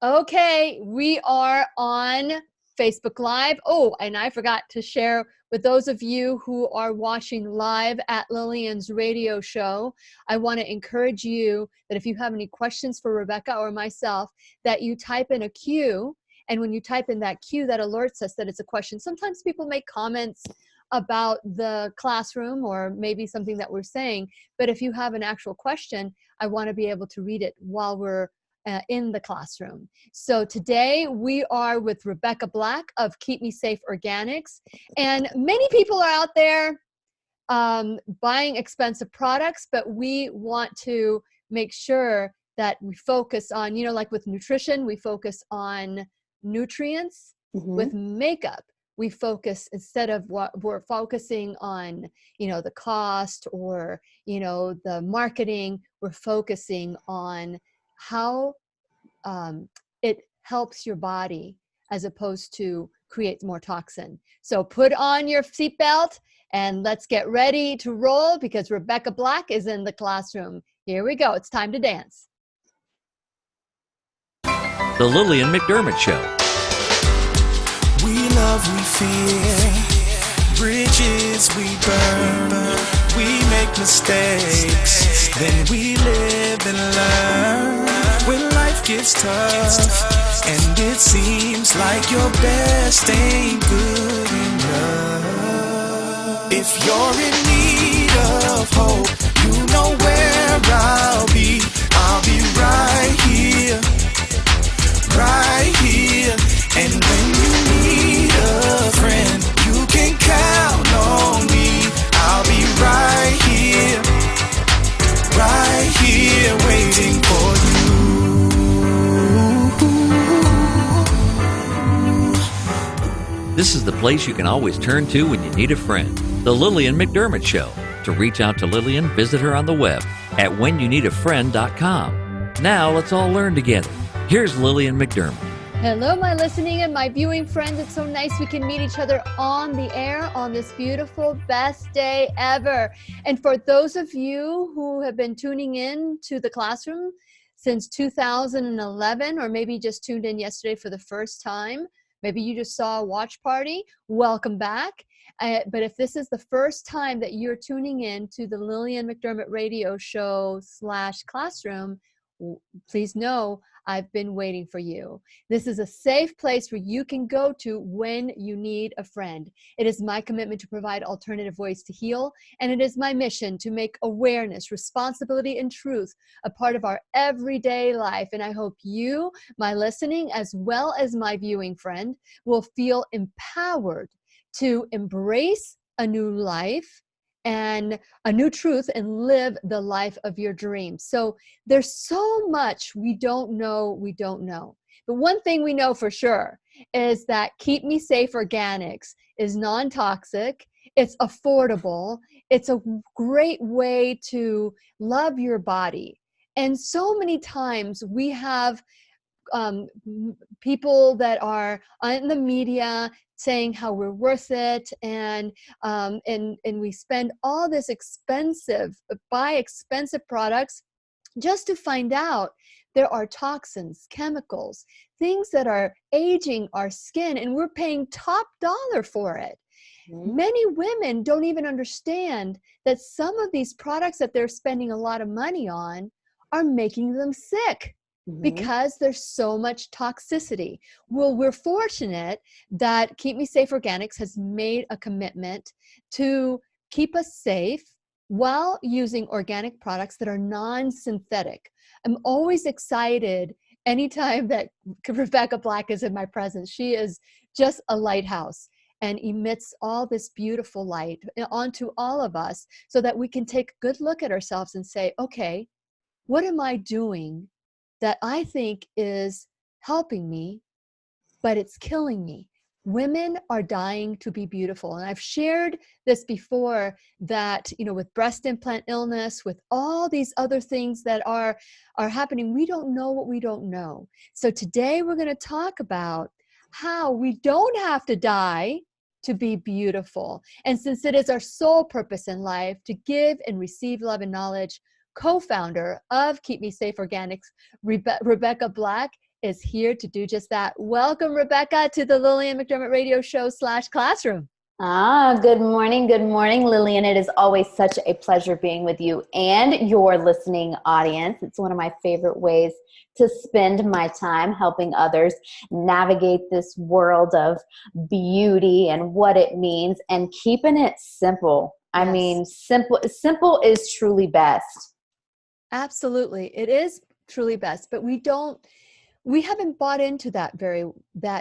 Okay, we are on Facebook Live. Oh, and I forgot to share with those of you who are watching live at Lillian's radio show, I want to encourage you that if you have any questions for Rebecca or myself, that you type in a Q. And when you type in that Q, that alerts us that it's a question. Sometimes people make comments about the classroom or maybe something that we're saying. But if you have an actual question, I want to be able to read it while we're in the classroom. So today we are with Rebecca Black of Keep Me Safe Organics. And many people are out there buying expensive products, but we want to make sure that we focus on, like with nutrition, we focus on nutrients. With makeup, we focus, instead of what we're focusing on, the cost or, the marketing, we're focusing on how it helps your body as opposed to create more toxin. So put on your seatbelt and let's get ready to roll because Rebecca Black is in the classroom. Here we go. It's time to dance. The Lillian McDermott Show. We love, we fear, bridges we burn, we make mistakes, then we live and learn. When life gets tough, and it seems like your best ain't good enough. If you're in need of hope, you know where I'll be right here, right here. And when you need a friend, you can count on me. I'll be right here, waiting for you. This is the place you can always turn to when you need a friend. The Lillian McDermott Show. To reach out to Lillian, visit her on the web at whenyouneedafriend.com. Now let's all learn together. Here's Lillian McDermott. Hello, my listening and my viewing friends. It's so nice we can meet each other on the air on this beautiful, best day ever. And for those of you who have been tuning in to the classroom since 2011, or maybe just tuned in yesterday for the first time, maybe you just saw a watch party, welcome back. But if this is the first time that you're tuning in to the Lillian McDermott radio show / classroom, please know I've been waiting for you. This is a safe place where you can go to when you need a friend. It is my commitment to provide alternative ways to heal, and it is my mission to make awareness, responsibility, and truth a part of our everyday life. And I hope you, my listening, as well as my viewing friend, will feel empowered to embrace a new life and a new truth and live the life of your dreams. So there's so much we don't know. But one thing we know for sure is that Keep Me Safe Organics is non-toxic, it's affordable, it's a great way to love your body. And so many times we have people that are in the media saying how we're worth it, and we spend all this buy expensive products just to find out there are toxins, chemicals, things that are aging our skin, and we're paying top dollar for it. Many women don't even understand that some of these products that they're spending a lot of money on are making them sick. Because there's so much toxicity. Well, we're fortunate that Keep Me Safe Organics has made a commitment to keep us safe while using organic products that are non-synthetic. I'm always excited anytime that Rebecca Black is in my presence. She is just a lighthouse and emits all this beautiful light onto all of us so that we can take a good look at ourselves and say, okay, what am I doing that I think is helping me, but it's killing me? Women are dying to be beautiful. And I've shared this before that, with breast implant illness, with all these other things that are happening, we don't know what we don't know. So today we're going to talk about how we don't have to die to be beautiful. And since it is our sole purpose in life to give and receive love and knowledge, co-founder of Keep Me Safe Organics, Rebecca Black, is here to do just that. Welcome, Rebecca, to the Lillian McDermott Radio Show / Classroom. Good morning, Lillian. It is always such a pleasure being with you and your listening audience. It's one of my favorite ways to spend my time helping others navigate this world of beauty and what it means and keeping it simple. Yes. I mean, simple is truly best. Absolutely. It is truly best, but we haven't bought into that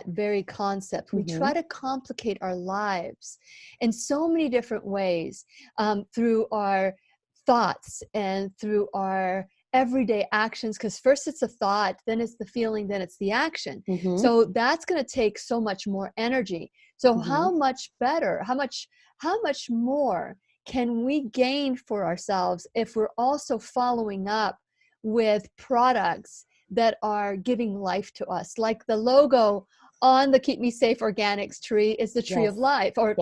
very concept. We try to complicate our lives in so many different ways, through our thoughts and through our everyday actions, because first it's a thought, then it's the feeling, then it's the action. So that's going to take so much more energy. So how much better, how much more can we gain for ourselves if we're also following up with products that are giving life to us? Like the logo on the Keep Me Safe Organics tree is the tree of life, or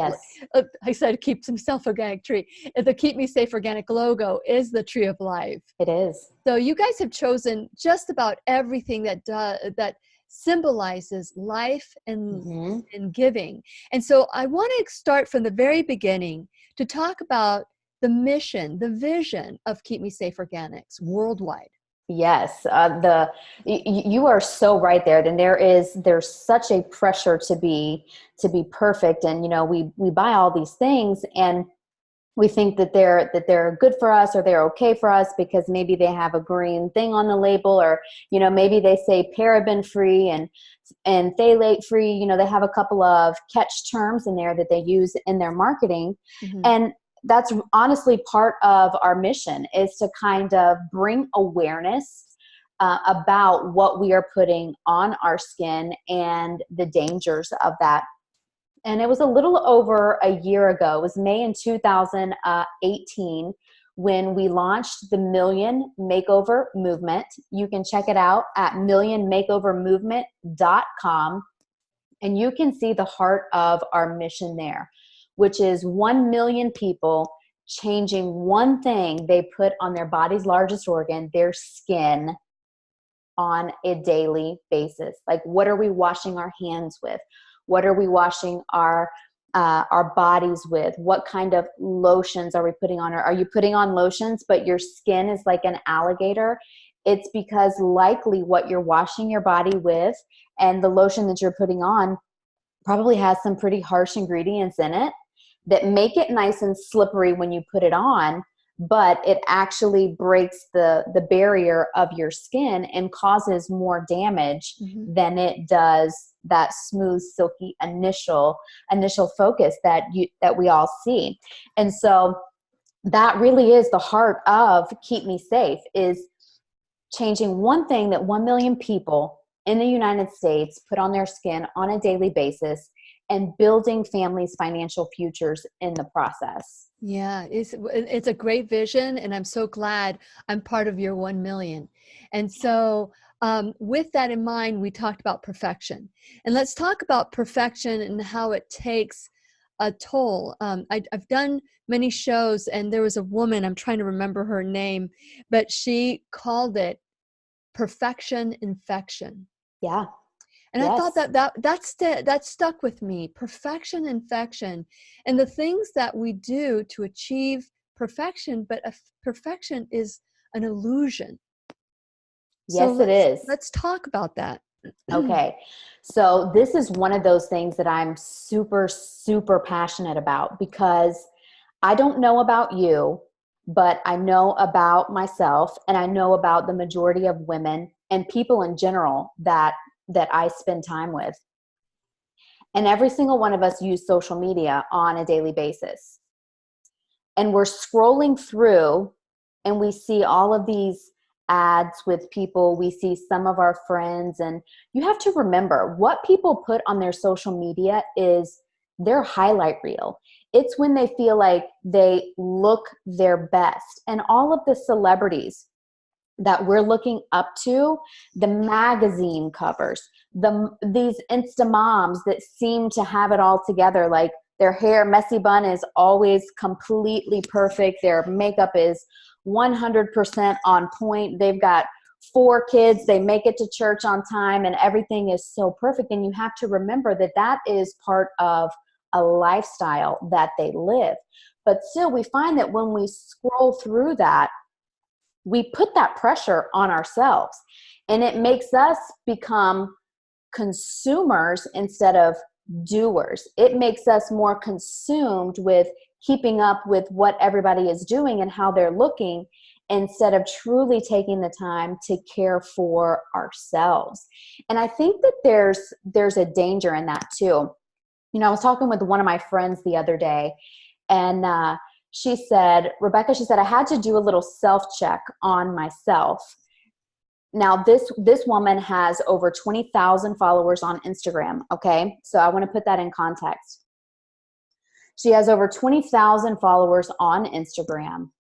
I said Keep Himself Organic tree. The Keep Me Safe Organic logo is the tree of life. It is. So you guys have chosen just about everything that symbolizes life and giving. And so I want to start from the very beginning to talk about the mission, the vision of Keep Me Safe Organics worldwide. Yes, you are so right there. And there's such a pressure to be perfect. And, we buy all these things and we think that they're good for us or they're okay for us because maybe they have a green thing on the label, or, maybe they say paraben free and phthalate free. They have a couple of catch terms in there that they use in their marketing. And that's honestly part of our mission, is to kind of bring awareness about what we are putting on our skin and the dangers of that. And it was a little over a year ago. It was May in 2018 when we launched the Million Makeover Movement. You can check it out at millionmakeovermovement.com. And you can see the heart of our mission there, which is 1 million people changing one thing they put on their body's largest organ, their skin, on a daily basis. Like, what are we washing our hands with? What are we washing our bodies with? What kind of lotions are we putting on? Are you putting on lotions, but your skin is like an alligator? It's because likely what you're washing your body with and the lotion that you're putting on probably has some pretty harsh ingredients in it that make it nice and slippery when you put it on, but it actually breaks the barrier of your skin and causes more damage than it does that smooth, silky initial focus that we all see. And so that really is the heart of Keep Me Safe, is changing one thing that 1 million people in the United States put on their skin on a daily basis, and building families' financial futures in the process. Yeah, it's a great vision, and I'm so glad I'm part of your 1 million. And so with that in mind, we talked about perfection. And let's talk about perfection and how it takes a toll. I've done many shows, and there was a woman, I'm trying to remember her name, but she called it perfection infection. Yeah. And I thought that stuck with me. Perfection infection, and the things that we do to achieve perfection, but perfection is an illusion. Yes, it is. Let's talk about that. Okay. So this is one of those things that I'm super, super passionate about, because I don't know about you, but I know about myself, and I know about the majority of women and people in general that I spend time with. And every single one of us use social media on a daily basis. And we're scrolling through and we see all of these ads with people. We see some of our friends, and you have to remember what people put on their social media is their highlight reel. It's when they feel like they look their best. And all of the celebrities that we're looking up to, the magazine covers, these Insta moms that seem to have it all together, like their hair, messy bun is always completely perfect. Their makeup is 100% on point. They've got 4 kids, they make it to church on time, and everything is so perfect. And you have to remember that that is part of a lifestyle that they live. But still, we find that when we scroll through that, we put that pressure on ourselves, and it makes us become consumers instead of doers. It makes us more consumed with keeping up with what everybody is doing and how they're looking, instead of truly taking the time to care for ourselves. And I think that there's a danger in that too. You know, I was talking with one of my friends the other day, and she said, Rebecca, she said, I had to do a little self-check on myself. Now, this woman has over 20,000 followers on Instagram, okay? So I want to put that in context. She has over 20,000 followers on Instagram,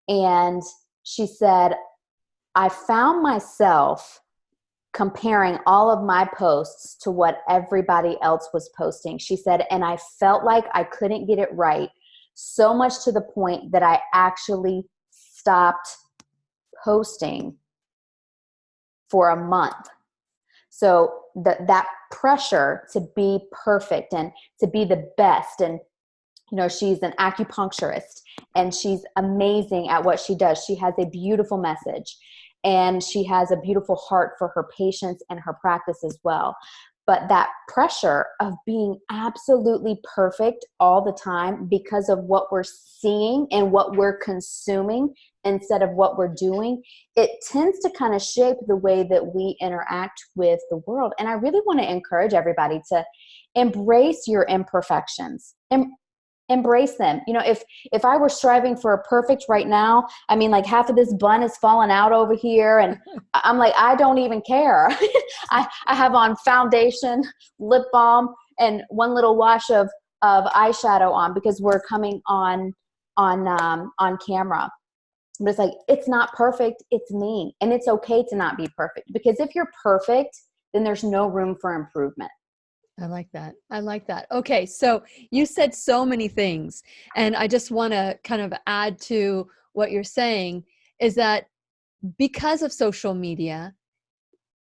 and she said, I found myself comparing all of my posts to what everybody else was posting. She said, and I felt like I couldn't get it right, so much to the point that I actually stopped posting for a month. So that pressure to be perfect and to be the best, and you know, she's an acupuncturist and she's amazing at what she does. She has a beautiful message, and she has a beautiful heart for her patients and her practice as well. But that pressure of being absolutely perfect all the time because of what we're seeing and what we're consuming instead of what we're doing, it tends to kind of shape the way that we interact with the world. And I really want to encourage everybody to embrace your imperfections and embrace them. You know, if I were striving for a perfect right now, I mean, like half of this bun is falling out over here, and I'm like, I don't even care. I have on foundation, lip balm, and one little wash of eyeshadow on because we're coming on camera. But it's like, it's not perfect, it's me. And it's okay to not be perfect, because if you're perfect, then there's no room for improvement. I like that. I like that. Okay. So you said so many things, and I just want to kind of add to what you're saying is that because of social media,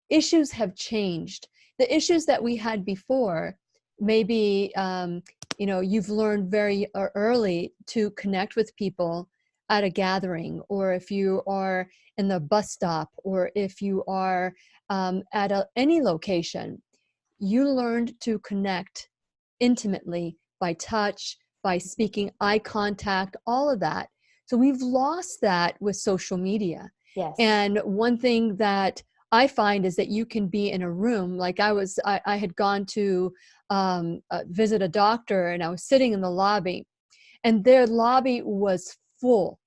issues have changed. The issues that we had before, maybe, you know, you've learned very early to connect with people at a gathering, or if you are in the bus stop, or if you are at any location, you learned to connect intimately by touch, by speaking, eye contact, all of that. So we've lost that with social media. Yes. And one thing that I find is that you can be in a room, like I had gone to visit a doctor, and I was sitting in the lobby, and their lobby was full,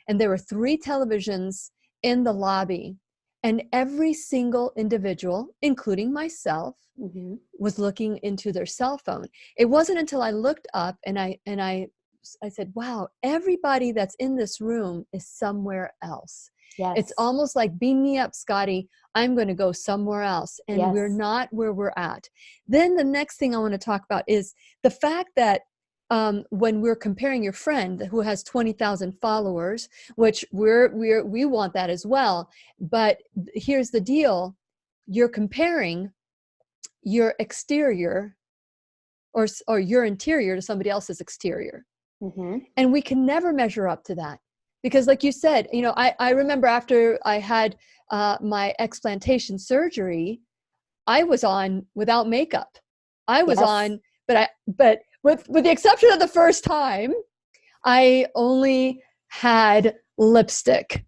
and there were 3 televisions in the lobby, and every single individual, including myself, was looking into their cell phone. It wasn't until I looked up and I said, wow, everybody that's in this room is somewhere else. Yes. It's almost like, beam me up, Scotty. I'm going to go somewhere else. And Yes. we're not where we're at. Then the next thing I want to talk about is the fact that when we're comparing your friend who has 20,000 followers, which we want that as well. But here's the deal. You're comparing your exterior or your interior to somebody else's exterior. And we can never measure up to that. Because like you said, you know, I remember after I had my explantation surgery, I was on without makeup. I was on, but with the exception of the first time, I only had lipstick.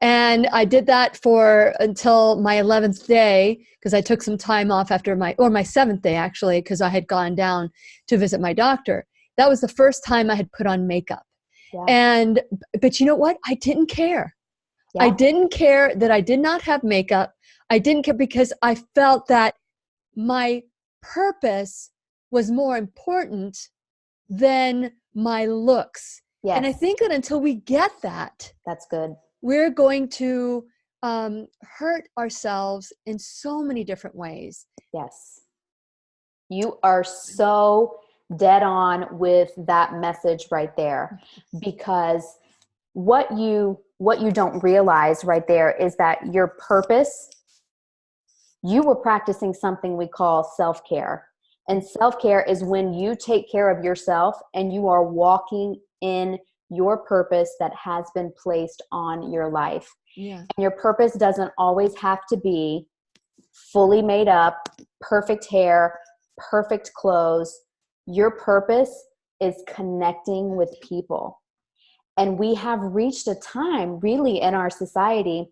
And I did that for until my 11th day, because I took some time off after my 7th day, actually, because I had gone down to visit my doctor. That was the first time I had put on makeup. Yeah. But you know what? I didn't care. Yeah. I didn't care that I did not have makeup. I didn't care because I felt that my purpose was more important than my looks. Yes. And I think that until we get that, that's good. We're going to hurt ourselves in so many different ways. Yes. You are so dead on with that message right there, because what you don't realize right there is that your purpose, you were practicing something we call self-care. And self-care is when you take care of yourself and you are walking in your purpose that has been placed on your life. Yeah. And your purpose doesn't always have to be fully made up, perfect hair, perfect clothes. Your purpose is connecting with people. And we have reached a time really in our society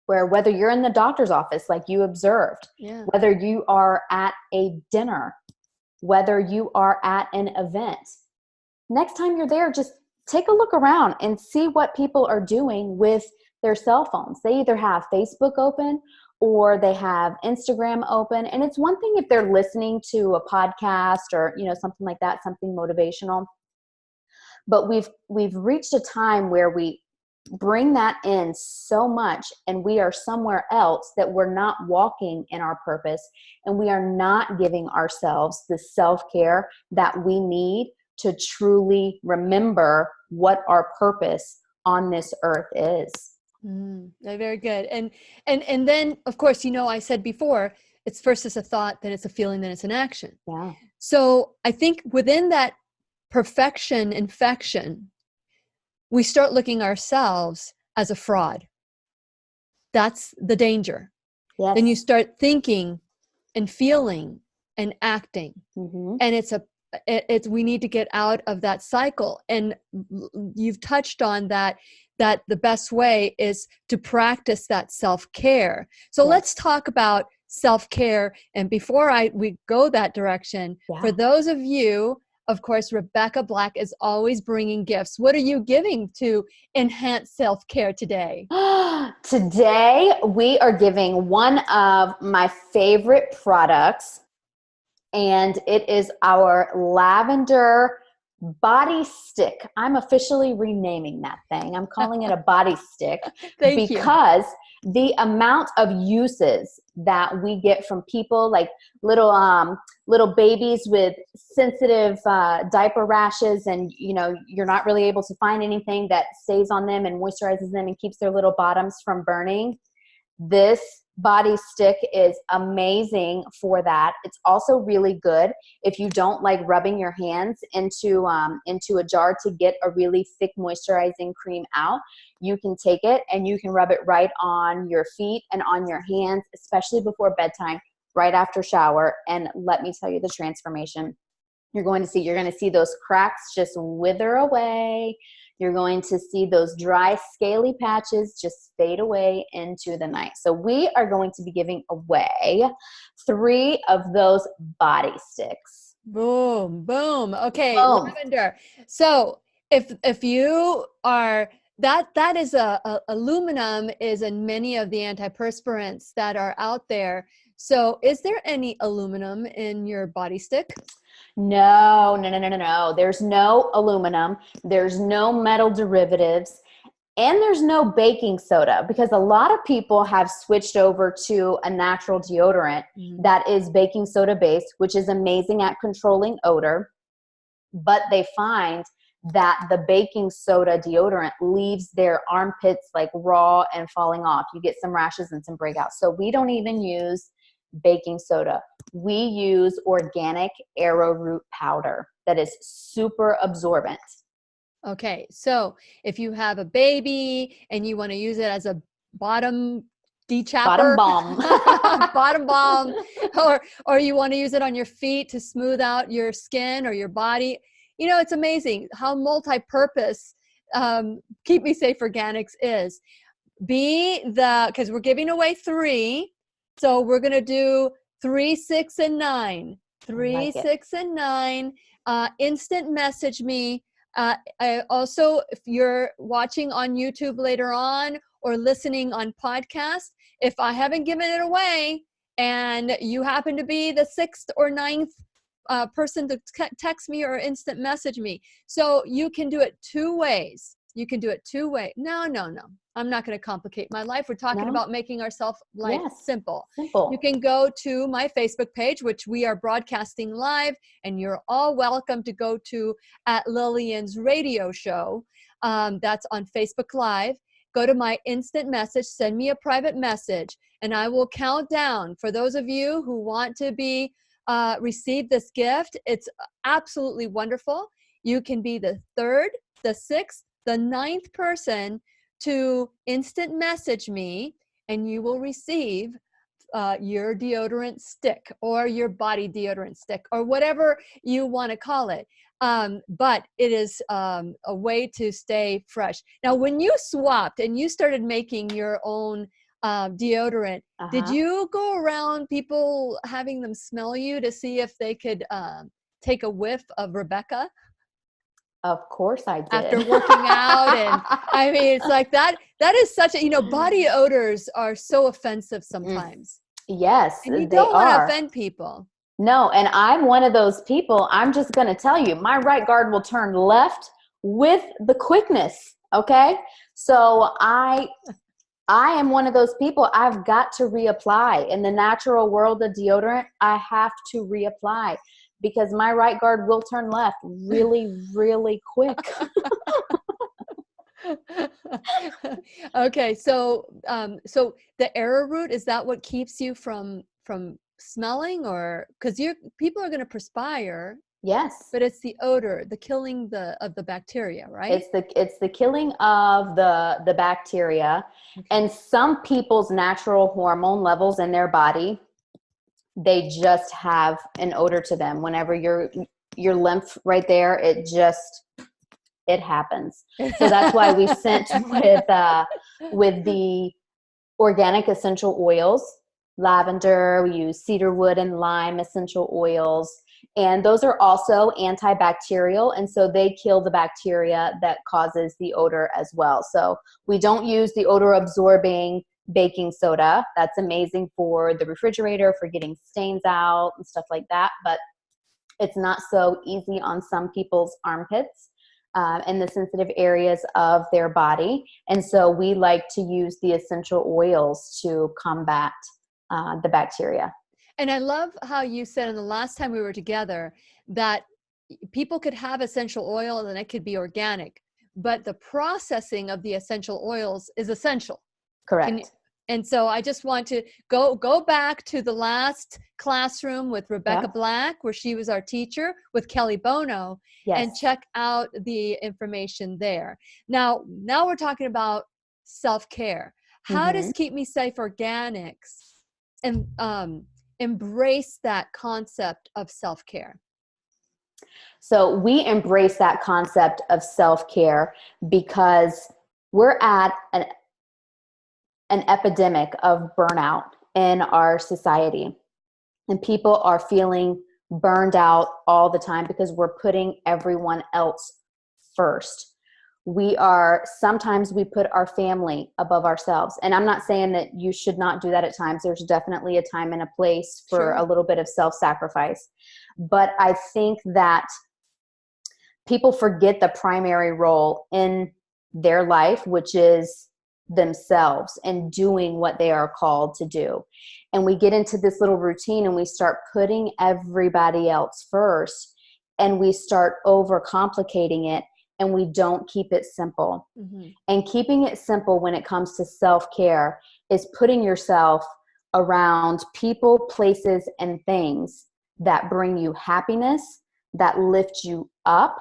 where whether you're in the doctor's office, like you observed, Yeah. whether you are at a dinner, whether you are at an event, next time you're there, just take a look around and see what people are doing with their cell phones. They either have Facebook open or they have Instagram open. And it's one thing if they're listening to a podcast or, something like that, something motivational. But we've reached a time where we bring that in so much and we are somewhere else that we're not walking in our purpose and we are not giving ourselves the self-care that we need to truly remember what our purpose on this earth is. Very good. And then of course, I said before, it's first as a thought, then it's a feeling, then it's an action. Yeah. So I think within that perfection infection, we start looking ourselves as a fraud. That's the danger. Yes. Then you start thinking and feeling and acting. Mm-hmm. And we need to get out of that cycle. And you've touched on that the best way is to practice that self-care. So Yes. Let's talk about self-care. And before we go that direction, for those of you, of course, Rebecca Black is always bringing gifts. What are you giving to enhance self-care today? Today, we are giving one of my favorite products, and it is our lavender body stick. I'm officially renaming that thing. I'm calling it a body stick because the amount of uses that we get from people, like little babies with sensitive diaper rashes, and you're not really able to find anything that stays on them and moisturizes them and keeps their little bottoms from burning. This body stick is amazing for that. It's also really good if you don't like rubbing your hands into a jar to get a really thick moisturizing cream out. You can take it and you can rub it right on your feet and on your hands, especially before bedtime, right after shower. And let me tell you the transformation you're going to see those cracks just wither away. You're going to see those dry, scaly patches just fade away into the night. So we are going to be giving away 3 of those body sticks. Boom, boom. Okay, Boom. lavender. So if you are, that is aluminum is in many of the antiperspirants that are out there. So is there any aluminum in your body stick? No. There's no aluminum. There's no metal derivatives. And there's no baking soda, because a lot of people have switched over to a natural deodorant that is baking soda based, which is amazing at controlling odor. But they find that the baking soda deodorant leaves their armpits like raw and falling off. You get some rashes and some breakouts. So we don't even use baking soda. We use organic arrowroot powder that is super absorbent. Okay, so if you have a baby and you want to use it as a bottom dechapper, bottom balm, or you want to use it on your feet to smooth out your skin or your body, it's amazing how multi-purpose Keep Me Safe Organics is. Because we're giving away 3, so we're going to do 3, 6, and 9. 3, 6, and 9. Instant message me. I also, if you're watching on YouTube later on or listening on podcast, if I haven't given it away and you happen to be the 6th or 9th person to text me or instant message me. So you can do it 2 ways. You can do it 2 ways. No. I'm not going to complicate my life. We're talking about making ourselves life simple. You can go to my Facebook page, which we are broadcasting live, and you're all welcome to go to at Lillian's radio show. that's on Facebook Live. Go to my instant message, send me a private message, and I will count down for those of you who want to be receive this gift. It's absolutely wonderful. You can be the 3rd, the 6th, the 9th person to instant message me, and you will receive your deodorant stick or your body deodorant stick or whatever you want to call it. But it is a way to stay fresh. Now, when you swapped and you started making your own deodorant, did you go around people having them smell you to see if they could take a whiff of Rebecca? Of course I did. After working out, and I mean, it's like that is such a, body odors are so offensive sometimes. Yes, and you they don't want to are. offend people. No, and I'm one of those people. I'm just going to tell you, my right guard will turn left with the quickness. Okay. So I am one of those people. I've got to reapply. In the natural world of deodorant, I have to reapply because my right guard will turn left really, really quick. Okay. So the arrowroot, is that what keeps you from smelling, or because people are going to perspire? Yes. But it's the odor, the killing of the bacteria, right? It's the killing of the bacteria. Okay. And some people's natural hormone levels in their body, they just have an odor to them. Whenever your lymph right there, it happens. So that's why we sent with the organic essential oils, lavender, we use cedarwood and lime essential oils. And those are also antibacterial. And so they kill the bacteria that causes the odor as well. So we don't use the odor absorbing baking soda. That's amazing for the refrigerator, for getting stains out and stuff like that. But it's not so easy on some people's armpits and the sensitive areas of their body. And so we like to use the essential oils to combat the bacteria. And I love how you said in the last time we were together that people could have essential oil and it could be organic, but the processing of the essential oils is essential. Correct. And so I just want to go back to the last classroom with Rebecca Black, where she was our teacher, with Kelly Bono, and check out the information there. Now we're talking about self-care. How does Keep Me Safe Organics and embrace that concept of self-care? So we embrace that concept of self-care because we're at an epidemic of burnout in our society. And people are feeling burned out all the time because we're putting everyone else first. Sometimes we put our family above ourselves. And I'm not saying that you should not do that at times. There's definitely a time and a place for a little bit of self-sacrifice. But I think that people forget the primary role in their life, which is themselves and doing what they are called to do. And we get into this little routine and we start putting everybody else first, and we start overcomplicating it, and we don't keep it simple. And keeping it simple when it comes to self-care is putting yourself around people, places, and things that bring you happiness, that lift you up,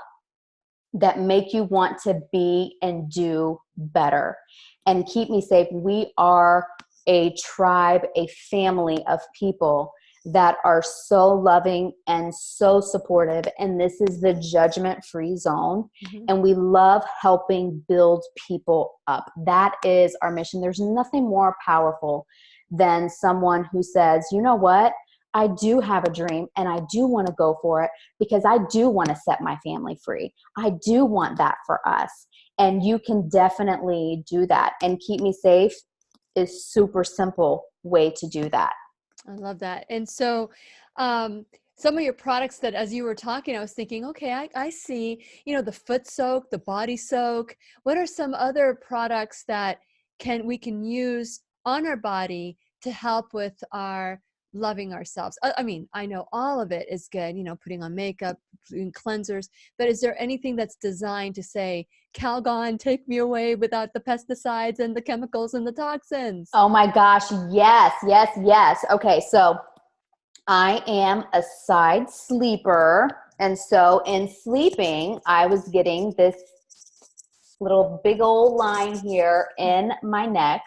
that make you want to be and do better. And Keep Me Safe, we are a tribe, a family of people that are so loving and so supportive. And this is the judgment-free zone. And we love helping build people up. That is our mission. There's nothing more powerful than someone who says, you know what? I do have a dream and I do want to go for it because I do want to set my family free. I do want that for us. And you can definitely do that. And Keep Me Safe is super simple way to do that. I love that. And so some of your products that, as you were talking, I was thinking, okay, I see, the foot soak, the body soak. What are some other products that we can use on our body to help with our loving ourselves? I mean, I know all of it is good, you know, putting on makeup, doing cleansers, but is there anything that's designed to say, Calgon, take me away without the pesticides and the chemicals and the toxins? Oh my gosh. Yes, yes, yes. Okay. So I am a side sleeper. And so in sleeping, I was getting this little big old line here in my neck.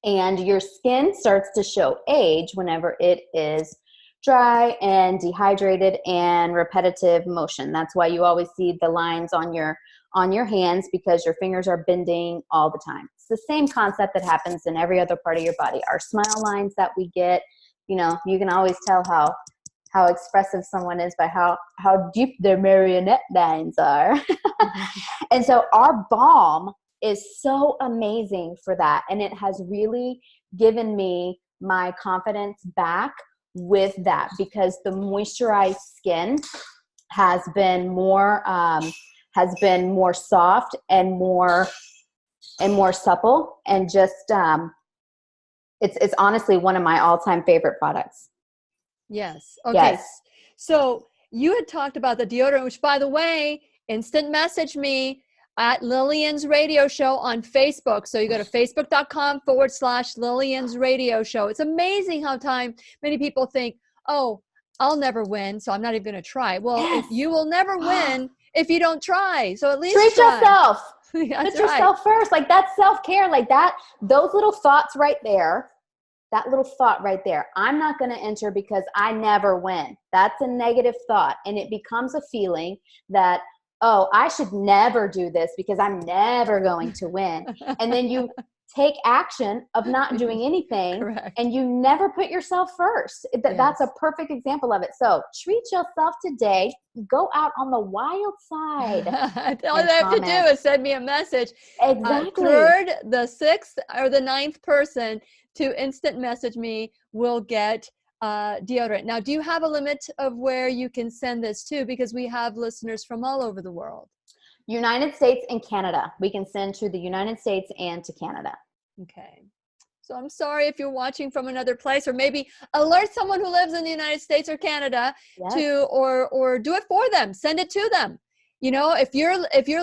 And your skin starts to show age whenever it is dry and dehydrated and repetitive motion. That's why you always see the lines on your hands, because your fingers are bending all the time. It's the same concept that happens in every other part of your body. Our smile lines that we get, you know, you can always tell how expressive someone is by how deep their marionette lines are. And so our balm is so amazing for that. And it has really given me my confidence back with that, because the moisturized skin has been more soft and more supple, and just it's honestly one of my all-time favorite products. Yes. Okay. Yes. So you had talked about the deodorant, which, by the way, instant message me at Lillian's Radio Show on Facebook. So you go to facebook.com/Lillian's Radio Show. It's amazing how many people think, oh, I'll never win, so I'm not even going to try. Well, Yes. if you will never win if you don't try. So at least treat try. yourself. That's Put yourself first. Like, that's self-care. Like that, those little thoughts right there. That little thought right there, I'm not going to enter because I never win. That's a negative thought. And it becomes a feeling that, oh, I should never do this because I'm never going to win. And then you take action of not doing anything. Correct. And you never put yourself first. That's a perfect example of it. So treat yourself today. Go out on the wild side. All they have to do is send me a message. Exactly. Third, the sixth, or the ninth person to instant message me will get deodorant. Now, do you have a limit of where you can send this to? Because we have listeners from all over the world. United States and Canada. We can send to the United States and to Canada. Okay. So I'm sorry if you're watching from another place, or maybe alert someone who lives in the United States or Canada to, or do it for them. Send it to them. You know, if you're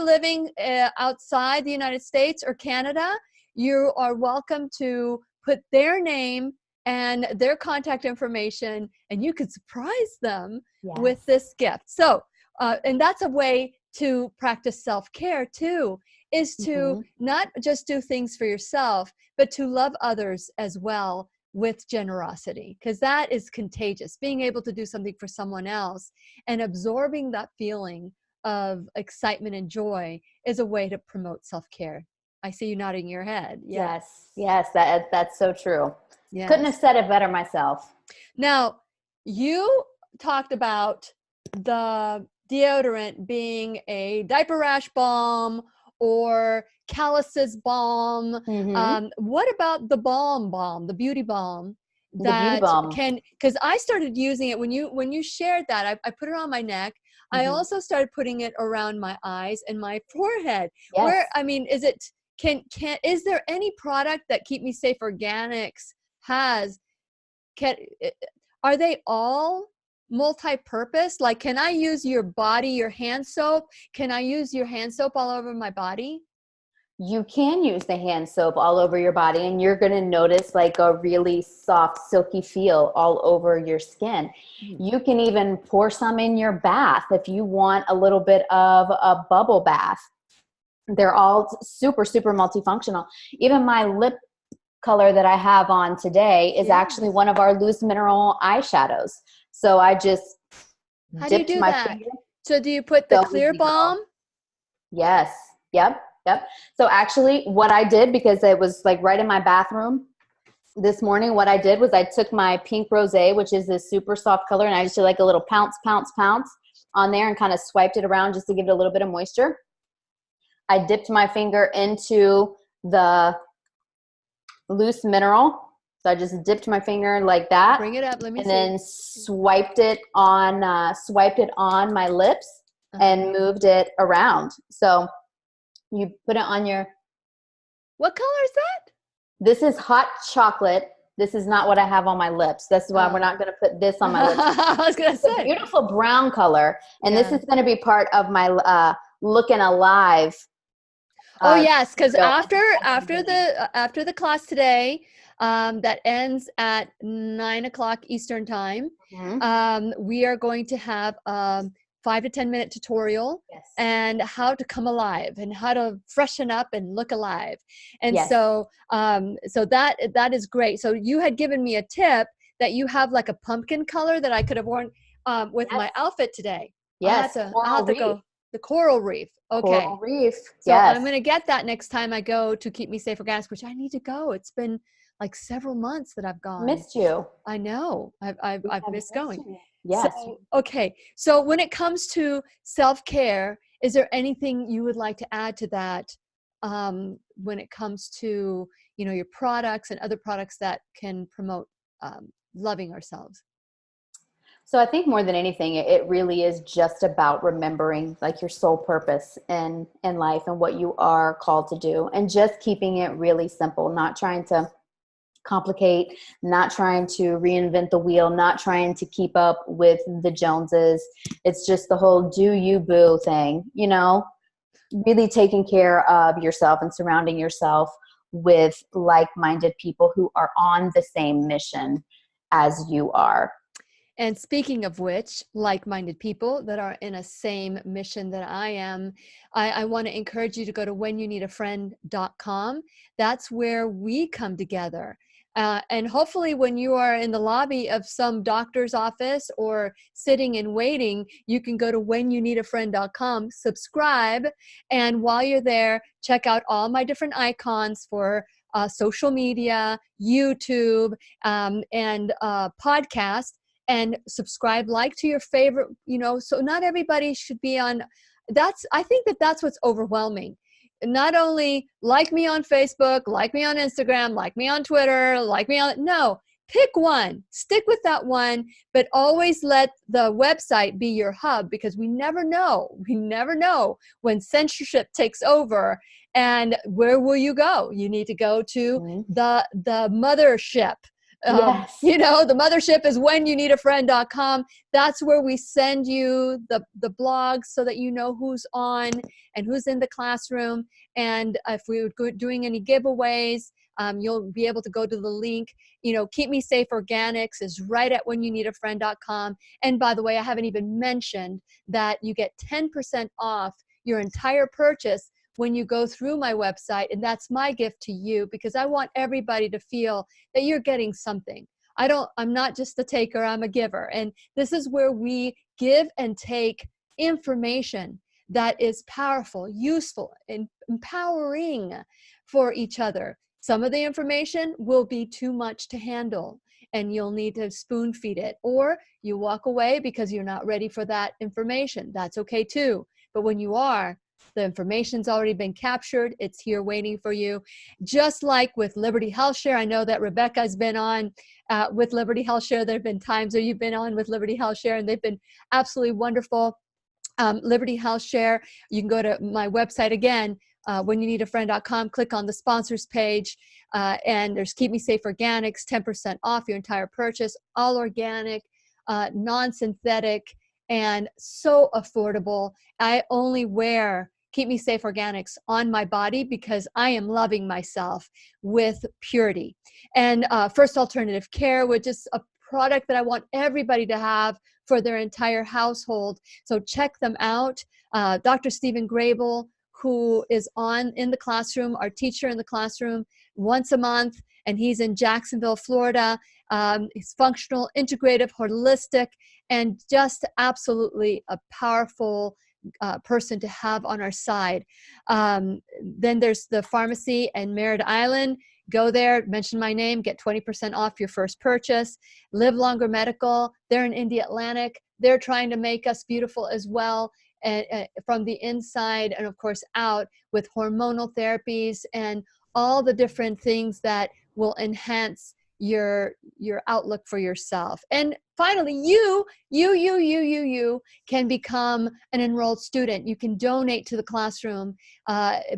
living outside the United States or Canada, you are welcome to put their name and their contact information, and you could surprise them with this gift. So, and that's a way to practice self-care too, is to not just do things for yourself, but to love others as well with generosity, because that is contagious. Being able to do something for someone else and absorbing that feeling of excitement and joy is a way to promote self-care. I see you nodding your head. Yes, that's so true. Yes. Couldn't have said it better myself. Now, you talked about the deodorant being a diaper rash balm or calluses balm. What about the balm, the beauty balm? That can, because I started using it when you shared that. I put it on my neck. I also started putting it around my eyes and my forehead. Yes. Where, I mean, is it, is there any product that Keep Me Safe Organics has, are they all multi-purpose? Like, can I use your hand soap? Can I use your hand soap all over my body? You can use the hand soap all over your body, and you're going to notice like a really soft, silky feel all over your skin. You can even pour some in your bath if you want a little bit of a bubble bath. They're all super, super multifunctional. Even my lip color that I have on today is actually one of our loose mineral eyeshadows. So I just dipped my finger. So do you put the clear balm? Yes. Yep. So actually what I did, because it was like right in my bathroom this morning, what I did was I took my pink rosé, which is this super soft color, and I just did like a little pounce on there and kind of swiped it around just to give it a little bit of moisture. I dipped my finger into the loose mineral. So I just dipped my finger like that. Bring it up. Let me see. And then swiped it on my lips and moved it around. So you put it on your. What color is that? This is hot chocolate. This is not what I have on my lips. That's why we're not going to put this on my lips. I was going to It's a say. beautiful brown color. And Yeah. this is going to be part of my Looking Alive. Oh yes, because video. after the class today, that ends at 9 o'clock Eastern time. Mhm. We are going to have 5 to 10 minute tutorial Yes. and how to come alive and how to freshen up and look alive. And Yes. so that is great. So you had given me a tip that you have like a pumpkin color that I could have worn with my outfit today. Yes. I'll have to go. The coral reef. Okay. Coral reef. So Yes. I'm going to get that next time I go to Keep Me Safe Organics, which I need to go. It's been like several months that I've gone. Missed you. I know. I've missed going. You. Yes. So, okay. So when it comes to self-care, is there anything you would like to add to that when it comes to, your products and other products that can promote loving ourselves? So I think more than anything, it really is just about remembering like your sole purpose in life and what you are called to do, and just keeping it really simple, not trying to complicate, not trying to reinvent the wheel, not trying to keep up with the Joneses. It's just the whole do you boo thing, really taking care of yourself and surrounding yourself with like-minded people who are on the same mission as you are. And speaking of which, like-minded people that are in a same mission that I am, I want to encourage you to go to whenyouneedafriend.com. That's where we come together. And hopefully when you are in the lobby of some doctor's office or sitting and waiting, you can go to whenyouneedafriend.com, subscribe, and while you're there, check out all my different icons for social media, YouTube, and podcast. And subscribe, like to your favorite, so not everybody should be on. I think that's what's overwhelming. Not only like me on Facebook, like me on Instagram, like me on Twitter, no, pick one, stick with that one, but always let the website be your hub, because we never know when censorship takes over. And where will you go? You need to go to the mothership. Yes. The mothership is whenyouneedafriend.com. That's where we send you the blogs so that you know who's on and who's in the classroom. And if we were doing any giveaways, you'll be able to go to the link. Keep Me Safe Organics is right at whenyouneedafriend.com. And by the way, I haven't even mentioned that you get 10% off your entire purchase when you go through my website, and that's my gift to you, because I want everybody to feel that you're getting something. I'm not just a taker, I'm a giver. And this is where we give and take information that is powerful, useful, and empowering for each other. Some of the information will be too much to handle, and you'll need to spoon feed it, or you walk away because you're not ready for that information. That's okay too. But when you are, the information's already been captured. It's here waiting for you. Just like with Liberty Health Share, I know that Rebecca's been on with Liberty Health Share. There have been times where you've been on with Liberty Health Share, and they've been absolutely wonderful. Liberty Health Share, you can go to my website again, whenyouneedafriend.com, click on the sponsors page, and there's Keep Me Safe Organics, 10% off your entire purchase, all organic, non-synthetic, and so affordable. I only wear Keep Me Safe Organics on my body because I am loving myself with purity. And First Alternative Care, which is a product that I want everybody to have for their entire household. So check them out. Dr. Stephen Grable, who is in the classroom, our teacher in the classroom once a month, and he's in Jacksonville, Florida. He's functional, integrative, holistic, and just absolutely a powerful person to have on our side. Then there's the pharmacy in Merritt Island. Go there, mention my name, get 20% off your first purchase. Live Longer Medical, they're in Indy Atlantic. They're trying to make us beautiful as well, and from the inside and of course out, with hormonal therapies and all the different things that will enhance your outlook for yourself. And finally, you can become an enrolled student. You can donate to the classroom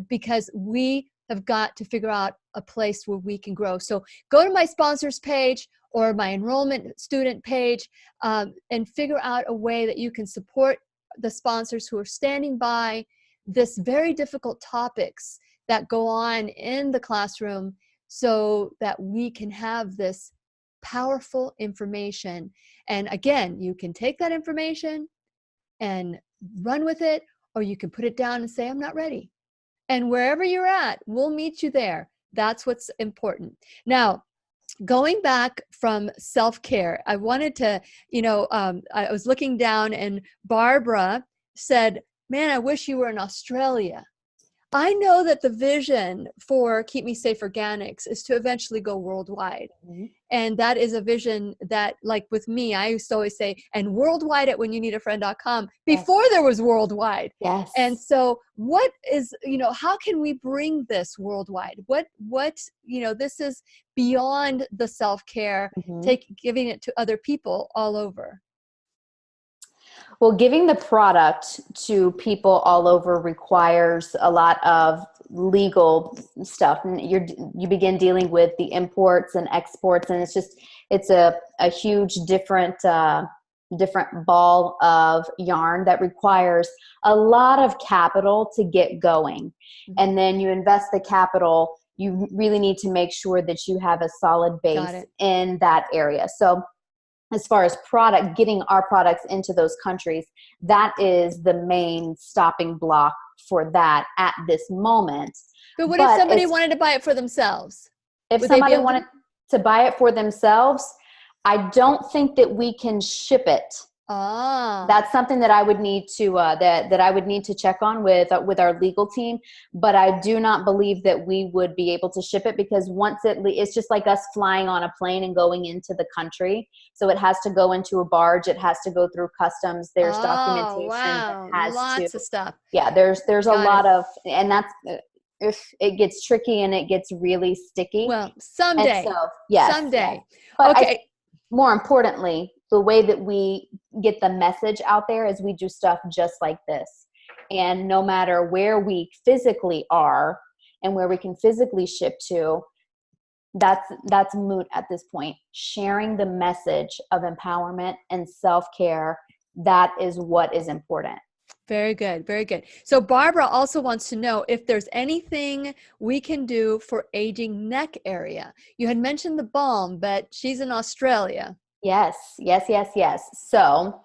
because we have got to figure out a place where we can grow. So go to my sponsors page or my enrollment student page, and figure out a way that you can support the sponsors who are standing by this very difficult topics that go on in the classroom, so that we can have this powerful information. And again, you can take that information and run with it, or you can put it down and say, I'm not ready. And wherever you're at, we'll meet you there. That's what's important. Now, going back from self-care, I wanted to, I was looking down and Barbara said, man, I wish you were in Australia. I know that the vision for Keep Me Safe Organics is to eventually go worldwide. Mhm. And that is a vision that, like with me, I used to always say, and worldwide at whenyouneedafriend.com, before there was worldwide. Yes. And so what is, how can we bring this worldwide? What, this is beyond the self-care, Mhm. giving it to other people all over. Well, giving the product to people all over requires a lot of legal stuff, and you begin dealing with the imports and exports, and it's a huge different ball of yarn that requires a lot of capital to get going. Mhm. And then you invest the capital, you really need to make sure that you have a solid base in that area. So as far as getting our products into those countries, that is the main stopping block for that at this moment. But what if somebody wanted to buy it for themselves? If somebody wanted to buy it for themselves, I don't think that we can ship it. That's something that I would need to that I would need to check on with our legal team. But I do not believe that we would be able to ship it, because once it's just like us flying on a plane and going into the country. So it has to go into a barge. It has to go through customs. There's documentation. Wow. Lots of stuff. Yeah, there's a lot of, and that's if it gets tricky and it gets really sticky. Well, someday. So, yes, someday. Yes. But okay. More importantly, the way that we get the message out there is we do stuff just like this. And no matter where we physically are and where we can physically ship to, that's moot at this point. Sharing the message of empowerment and self-care, that is what is important. Very good. Very good. So Barbara also wants to know if there's anything we can do for aging neck area. You had mentioned the balm, but she's in Australia. Yes. So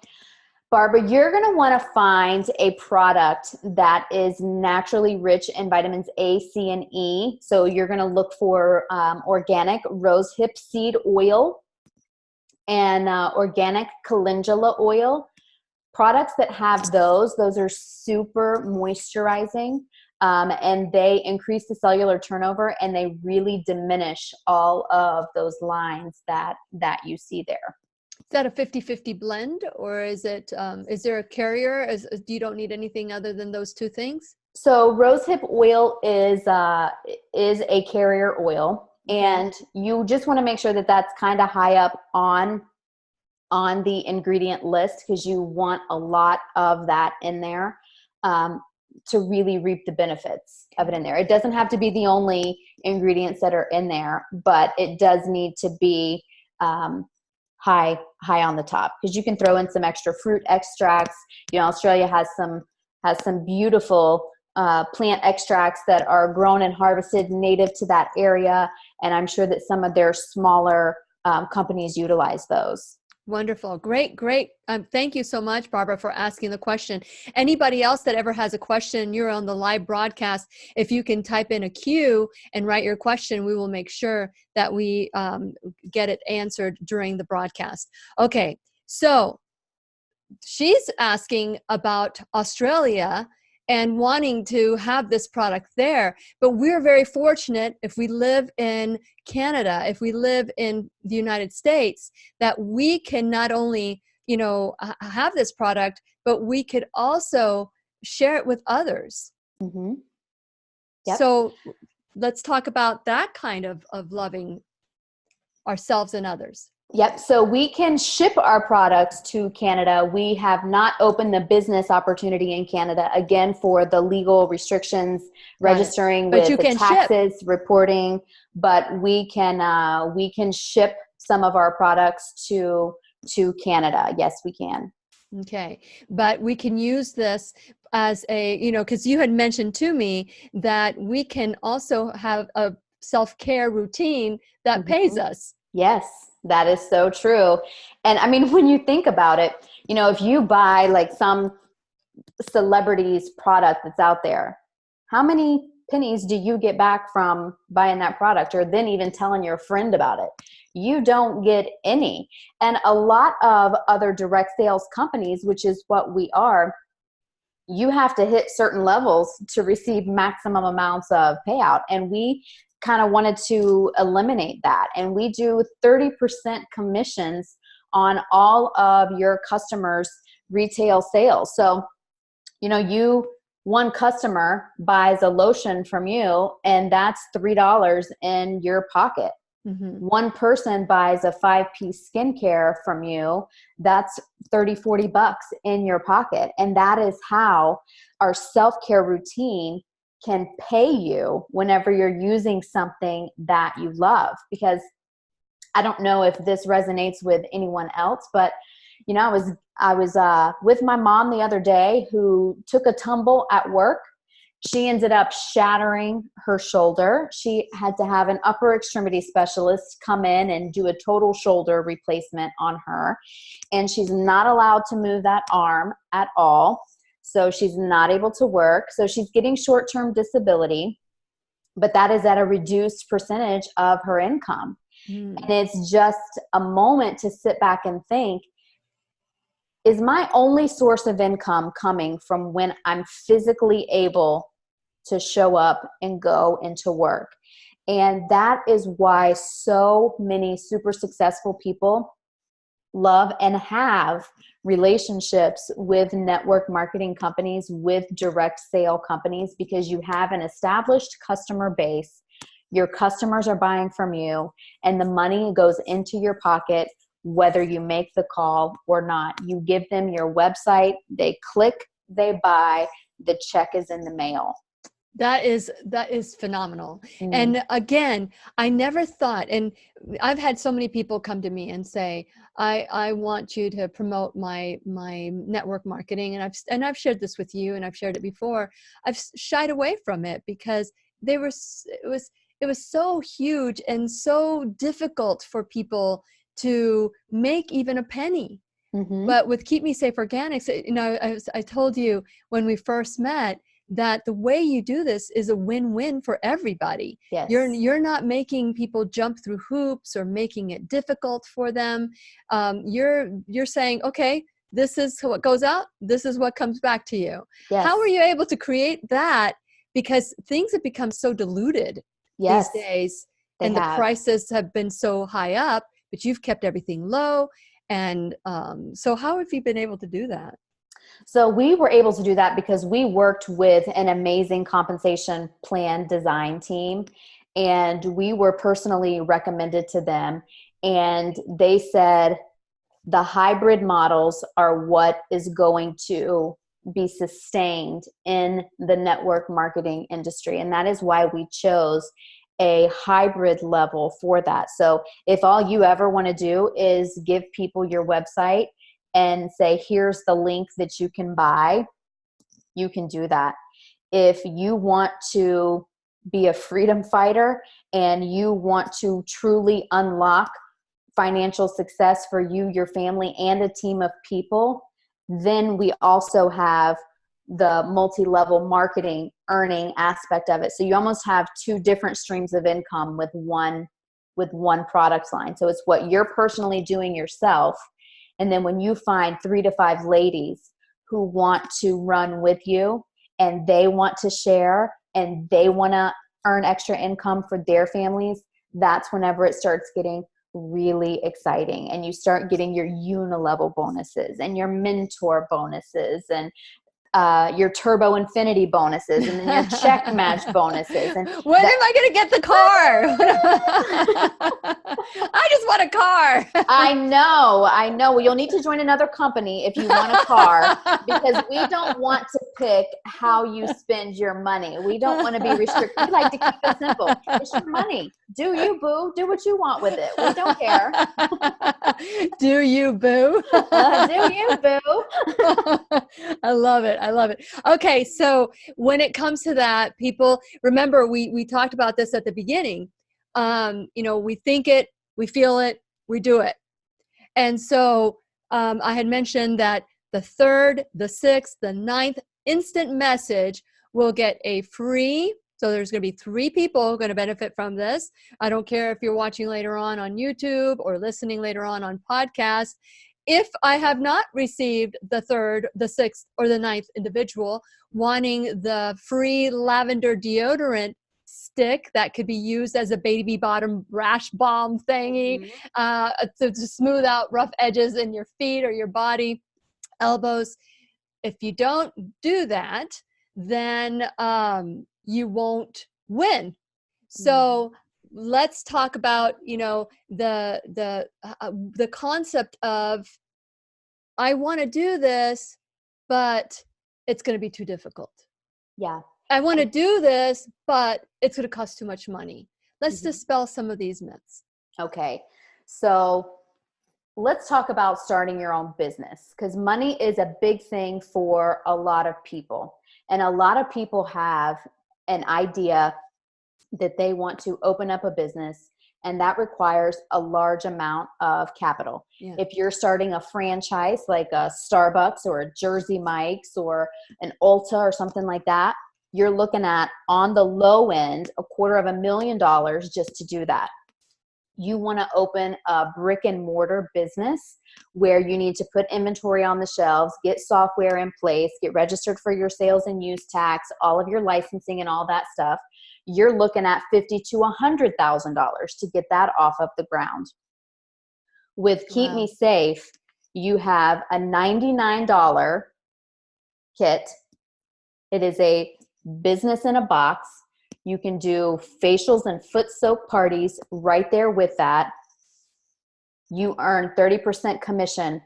Barbara, you're going to want to find a product that is naturally rich in vitamins A, C, and E. So you're going to look for organic rosehip seed oil and organic calendula oil. Products that have those are super moisturizing, and they increase the cellular turnover, and they really diminish all of those lines that you see there. Is that a 50-50 blend, or is it? Is there a carrier? You don't need anything other than those two things? So rosehip oil is a carrier oil, and you just want to make sure that that's kind of high up on the ingredient list, because you want a lot of that in there to really reap the benefits of it in there. It doesn't have to be the only ingredients that are in there, but it does need to be high on the top, because you can throw in some extra fruit extracts. Australia has some beautiful plant extracts that are grown and harvested native to that area, and I'm sure that some of their smaller companies utilize those. Wonderful. Great. Thank you so much, Barbara, for asking the question. Anybody else that ever has a question, you're on the live broadcast, if you can type in a Q and write your question, we will make sure that we get it answered during the broadcast. Okay. So she's asking about Australia and wanting to have this product there. But we're very fortunate, if we live in Canada, if we live in the United States, that we can not only, have this product, but we could also share it with others. Mm-hmm. Yep. So let's talk about that kind of loving ourselves and others. Yep. So we can ship our products to Canada. We have not opened the business opportunity in Canada, again, for the legal restrictions, Got it. registering But with you the can ship. taxes, reporting, but we can ship some of our products to Canada. Yes, we can. Okay. But we can use this as a, because you had mentioned to me that we can also have a self-care routine that pays us. Yes, that is so true. And I mean, when you think about it, if you buy like some celebrity's product that's out there, how many pennies do you get back from buying that product, or then even telling your friend about it? You don't get any. And a lot of other direct sales companies, which is what we are, you have to hit certain levels to receive maximum amounts of payout. And we kind of wanted to eliminate that. And we do 30% commissions on all of your customers' retail sales. So, one customer buys a lotion from you, and that's $3 in your pocket. One person buys a 5-piece skincare from you, that's 30-40 bucks in your pocket. And that is how our self-care routine can pay you whenever you're using something that you love. Because I don't know if this resonates with anyone else, but I was with my mom the other day, who took a tumble at work. She ended up shattering her shoulder. She had to have an upper extremity specialist come in and do a total shoulder replacement on her. And she's not allowed to move that arm at all. So she's not able to work. So she's getting short-term disability, but that is at a reduced percentage of her income. And it's just a moment to sit back and think, is my only source of income coming from when I'm physically able to show up and go into work? And that is why so many super successful people love and have relationships with network marketing companies, with direct sale companies, because you have an established customer base. Your customers are buying from you, and the money goes into your pocket whether you make the call or not. You give them your website, they click, they buy, the check is in the mail. That is phenomenal. And again, I never thought, and I've had so many people come to me and say, I want you to promote my network marketing. And I've shared this with you, and I've shared it before. I've shied away from it because it was so huge and so difficult for people to make even a penny. But with Keep Me Safe Organics, I told you when we first met that the way you do this is a win-win for everybody. Yes. You're not making people jump through hoops or making it difficult for them. You're saying, okay, this is what goes out, this is what comes back to you. Yes. How are you able to create that? Because things have become so diluted these days, and the prices have been so high up, but you've kept everything low. And so how have you been able to do that? So we were able to do that because we worked with an amazing compensation plan design team, and we were personally recommended to them. And they said the hybrid models are what is going to be sustained in the network marketing industry. And that is why we chose a hybrid level for that. So if all you ever want to do is give people your website and say, here's the link that you can buy, you can do that. If you want to be a freedom fighter and you want to truly unlock financial success for you, your family, and a team of people, then we also have the multi-level marketing earning aspect of it. So you almost have two different streams of income with one product line. So it's what you're personally doing yourself. And then when you find 3 to 5 ladies who want to run with you and they want to share and they want to earn extra income for their families, that's whenever it starts getting really exciting. And you start getting your unilevel bonuses and your mentor bonuses and your turbo infinity bonuses, and then your check match bonuses. And when am I going to get the car? I just want a car. I know. Well, you'll need to join another company if you want a car, because we don't want to pick how you spend your money. We don't want to be restricted. We like to keep it simple. It's your money. Do you, boo? Do what you want with it. We don't care. Do you, boo? Do you, boo? I love it. I love it. Okay. So when it comes to that, people, remember, we talked about this at the beginning. We think it, we feel it, we do it. And so I had mentioned that the 3rd, the 6th, the 9th instant message will get a free. So there's going to be 3 people who are going to benefit from this. I don't care if you're watching later on YouTube or listening later on podcast. If I have not received the 3rd, the 6th, or the 9th individual wanting the free lavender deodorant stick that could be used as a baby bottom rash balm thingy, to smooth out rough edges in your feet or your body, elbows. If you don't do that, then you won't win. So let's talk about, the concept of, I want to do this, but it's going to be too difficult. Yeah. I want to do this, but it's going to cost too much money. Let's dispel some of these myths. Okay. So let's talk about starting your own business, because money is a big thing for a lot of people. And a lot of people have an idea that they want to open up a business, and that requires a large amount of capital. Yeah. If you're starting a franchise like a Starbucks or a Jersey Mike's or an Ulta or something like that, you're looking at, on the low end, $250,000 just to do that. You want to open a brick and mortar business where you need to put inventory on the shelves, get software in place, get registered for your sales and use tax, all of your licensing and all that stuff. You're looking at $50,000 to $100,000 to get that off of the ground. With Keep Me Safe, you have a $99 kit. It is a business in a box. You can do facials and foot soak parties right there with that. You earn 30% commission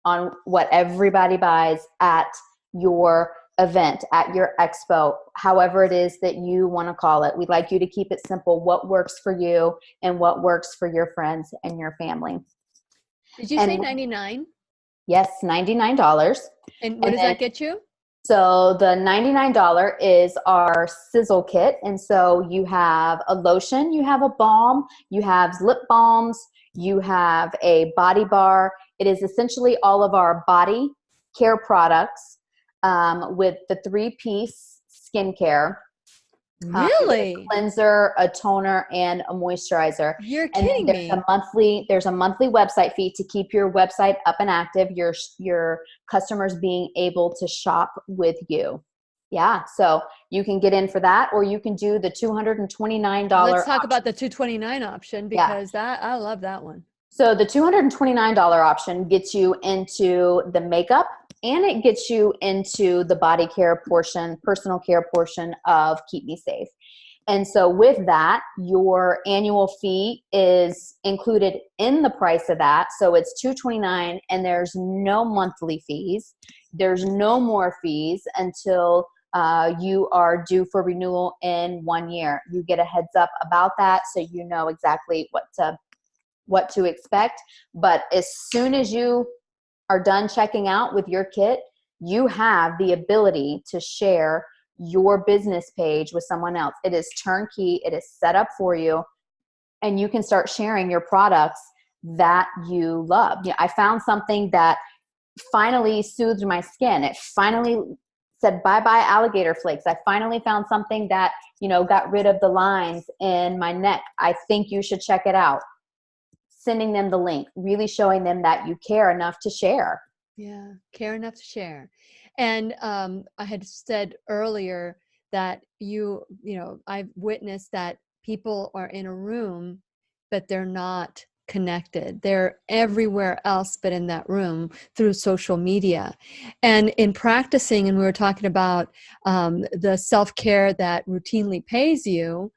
on what everybody buys at your event, at your expo, however it is that you want to call it. We'd like you to keep it simple. What works for you and what works for your friends and your family. Did you say 99? Yes, $99. And what does that get you? So the $99 is our sizzle kit. And so you have a lotion, you have a balm, you have lip balms, you have a body bar. It is essentially all of our body care products with the 3-piece skincare. Really? A cleanser, a toner, and a moisturizer. You're kidding me. There's a monthly website fee to keep your website up and active, your customers being able to shop with you. Yeah, so you can get in for that, or you can do the $229 Let's talk about the $229 option, because I love that one. So the $229 option gets you into the makeup, and it gets you into the body care portion, personal care portion of Keep Me Safe. And so with that, your annual fee is included in the price of that. So it's $229, and there's no monthly fees. There's no more fees until you are due for renewal in 1 year. You get a heads up about that, so you know exactly what to expect. But as soon as you are done checking out with your kit, you have the ability to share your business page with someone else. It is turnkey. It is set up for you, and you can start sharing your products that you love. I found something that finally soothed my skin. It finally said bye-bye alligator flakes. I finally found something that, got rid of the lines in my neck. I think you should check it out. Sending them the link, really showing them that you care enough to share. Yeah, care enough to share. And I had said earlier that I've witnessed that people are in a room, but they're not connected. They're everywhere else but in that room through social media. And in practicing, and we were talking about the self-care that routinely pays you,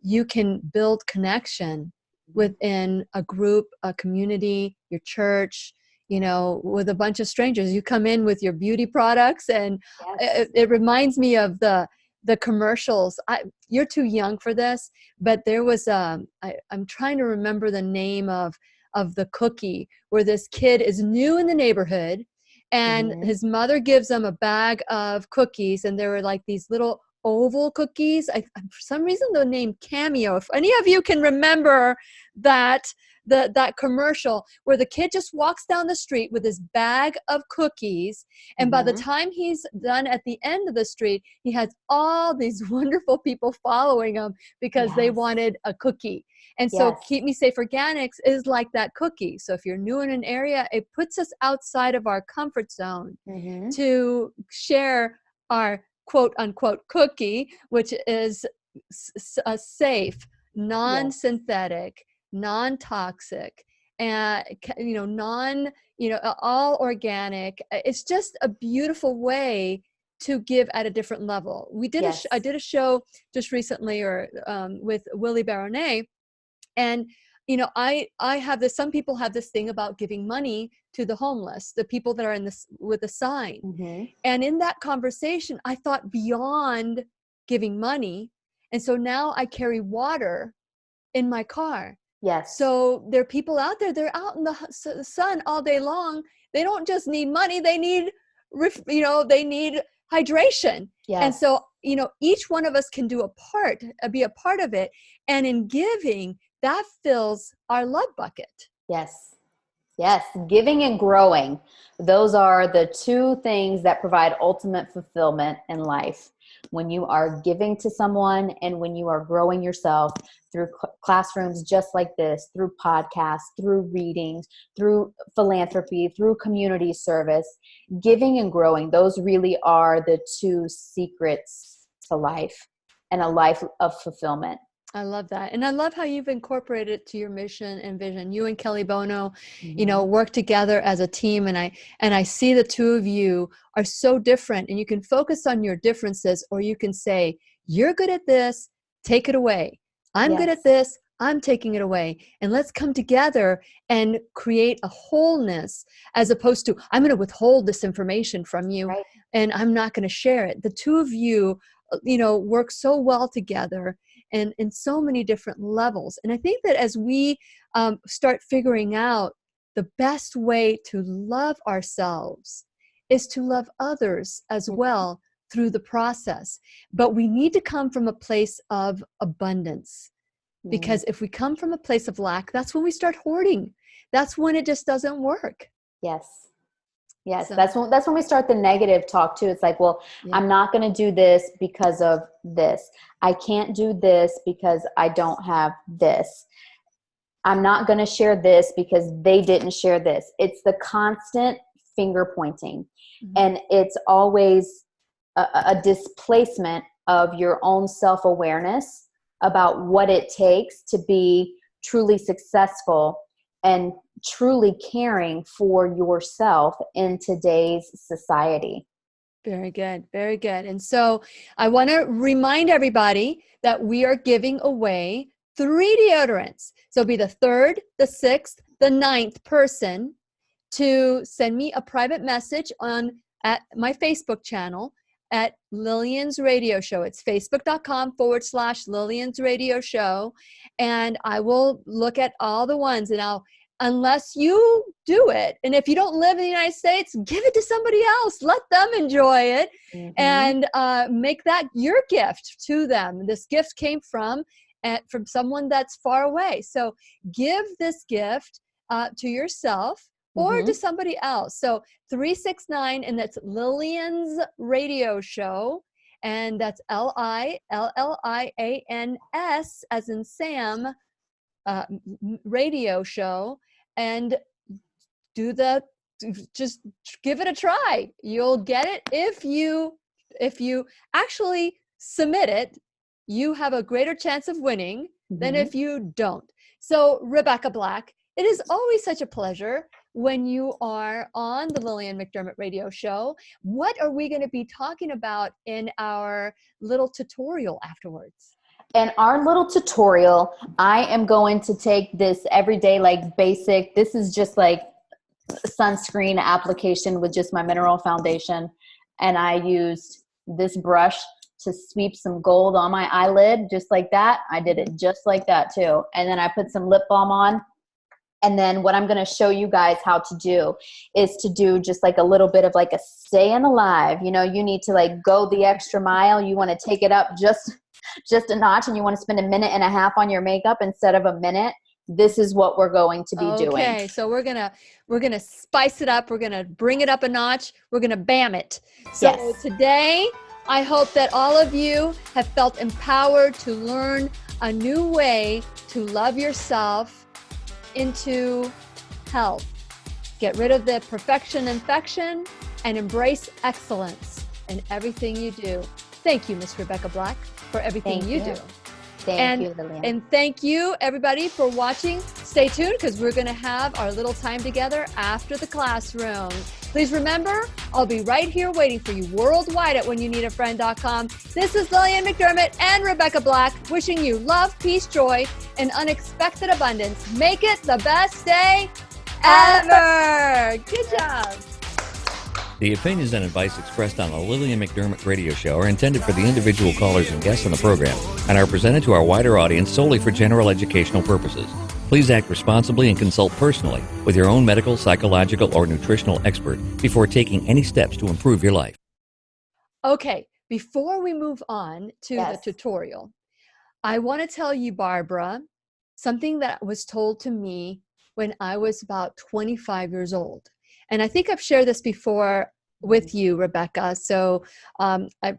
you can build connection within a group, a community, your church, with a bunch of strangers. You come in with your beauty products, and Yes. it reminds me of the commercials. You're too young for this, but there was I'm trying to remember the name of the cookie, where this kid is new in the neighborhood, and his mother gives him a bag of cookies, and there were like these little oval cookies. For some reason the name Cameo, if any of you can remember that commercial, where the kid just walks down the street with his bag of cookies, and by the time he's done at the end of the street, he has all these wonderful people following him because they wanted a cookie. And so Keep Me Safe Organics is like that cookie. So if you're new in an area, it puts us outside of our comfort zone to share our quote unquote cookie, which is a safe, non-synthetic, non-toxic, and all organic. It's just a beautiful way to give at a different level. I did a show just recently, with Willie Baronet, and I have this. Some people have this thing about giving money to the homeless, the people that are in this with a sign. And in that conversation, I thought beyond giving money, and so now I carry water in my car. Yes. So there are people out there. They're out in the sun all day long. They don't just need money. They need, they need hydration. Yes. And so, each one of us can do be a part of it. And in giving, that fills our love bucket. Yes. Yes. Giving and growing. Those are the two things that provide ultimate fulfillment in life. When you are giving to someone and when you are growing yourself through classrooms just like this, through podcasts, through readings, through philanthropy, through community service, giving and growing, those really are the two secrets to life and a life of fulfillment. I love that. And I love how you've incorporated it to your mission and vision. You and Kelly Bono, work together as a team. And I see the two of you are so different, and you can focus on your differences, or you can say, you're good at this, take it away. I'm good at this, I'm taking it away. And let's come together and create a wholeness, as opposed to, I'm going to withhold this information from you and I'm not going to share it. The two of you, work so well together, and in so many different levels. And I think that as we start figuring out the best way to love ourselves is to love others as well through the process. But we need to come from a place of abundance, because if we come from a place of lack, that's when we start hoarding. That's when it just doesn't work. Yes. Yes. So, that's when we start the negative talk too. It's like, well, I'm not going to do this because of this. I can't do this because I don't have this. I'm not going to share this because they didn't share this. It's the constant finger pointing. And it's always a displacement of your own self-awareness about what it takes to be truly successful and truly caring for yourself in today's society. Very good. Very good. And so I want to remind everybody that we are giving away 3 deodorants. So be the 3rd, the 6th, the 9th person to send me a private message at my Facebook channel at Lillian's Radio Show. It's facebook.com/Lillian's Radio Show. And I will look at all the ones, and unless you do it, and if you don't live in the United States, give it to somebody else. Let them enjoy it and make that your gift to them. This gift came from someone that's far away. So give this gift to yourself or to somebody else. So 369, and that's Lillian's Radio Show. And that's LILLIANS as in Sam, radio show. And just give it a try. You'll get it. If you actually submit it, you have a greater chance of winning than if you don't. So Rebecca Black, it is always such a pleasure when you are on the Lillian McDermott radio show. What are we going to be talking about in our little tutorial afterwards? In our little tutorial, I am going to take this everyday, like basic, this is just like sunscreen application with just my mineral foundation. And I used this brush to sweep some gold on my eyelid, just like that. I did it just like that too. And then I put some lip balm on. And then what I'm going to show you guys how to do is to do just like a little bit of like a staying alive. You know, you need to like go the extra mile. You want to take it up just a notch, and you want to spend a minute and a half on your makeup instead of a minute. This is what we're going to be doing. Okay, so we're gonna spice it up. We're gonna bring it up a notch. We're gonna bam it. So Yes. Today, I hope that all of you have felt empowered to learn a new way to love yourself into health. Get rid of the perfection infection and embrace excellence in everything you do. Thank you, Miss Rebecca Black, for everything you do. Thank you, Lillian. And thank you, everybody, for watching. Stay tuned because we're going to have our little time together after the classroom. Please remember, I'll be right here waiting for you worldwide at whenyounneedafriend.com. This is Lillian McDermott and Rebecca Black wishing you love, peace, joy, and unexpected abundance. Make it the best day ever. Good job. The opinions and advice expressed on the Lillian McDermott radio show are intended for the individual callers and guests on the program and are presented to our wider audience solely for general educational purposes. Please act responsibly and consult personally with your own medical, psychological, or nutritional expert before taking any steps to improve your life. Okay, before we move on to Yes. the tutorial, I want to tell you, Barbara, something that was told to me when I was about 25 years old. And I think I've shared this before with you, Rebecca, so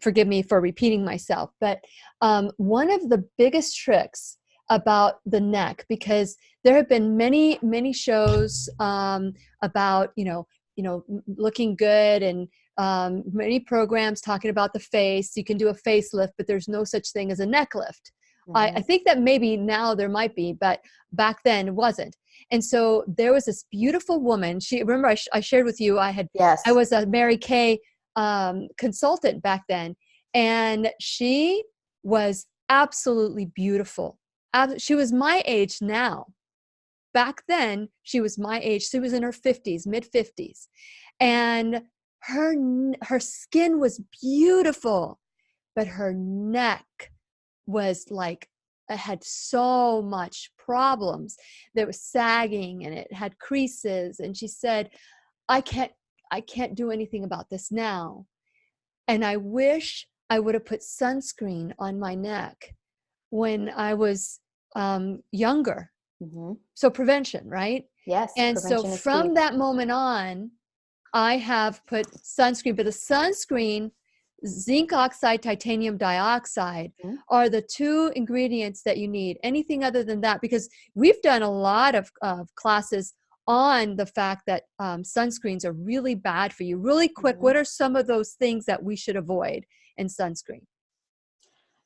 forgive me for repeating myself. But one of the biggest tricks about the neck, because there have been many, many shows about, looking good, and many programs talking about the face. You can do a facelift, but there's no such thing as a neck lift. I think that maybe now there might be, but back then it wasn't. And so there was this beautiful woman. Remember I shared with you, I was a Mary Kay consultant back then, and she was absolutely beautiful. She was my age now. Back then, she was my age. She was in her 50s, mid-50s. And her skin was beautiful, but her neck was like, it had so much problems. There was sagging and it had creases. And she said, I can't do anything about this now. And I wish I would have put sunscreen on my neck when I was younger. Mm-hmm. So prevention, right? Yes. And so from that moment on, I have put sunscreen, but the sunscreen, zinc oxide, titanium dioxide are the two ingredients that you need. Anything other than that, because we've done a lot of classes on the fact that sunscreens are really bad for you. Really quick, what are some of those things that we should avoid in sunscreen?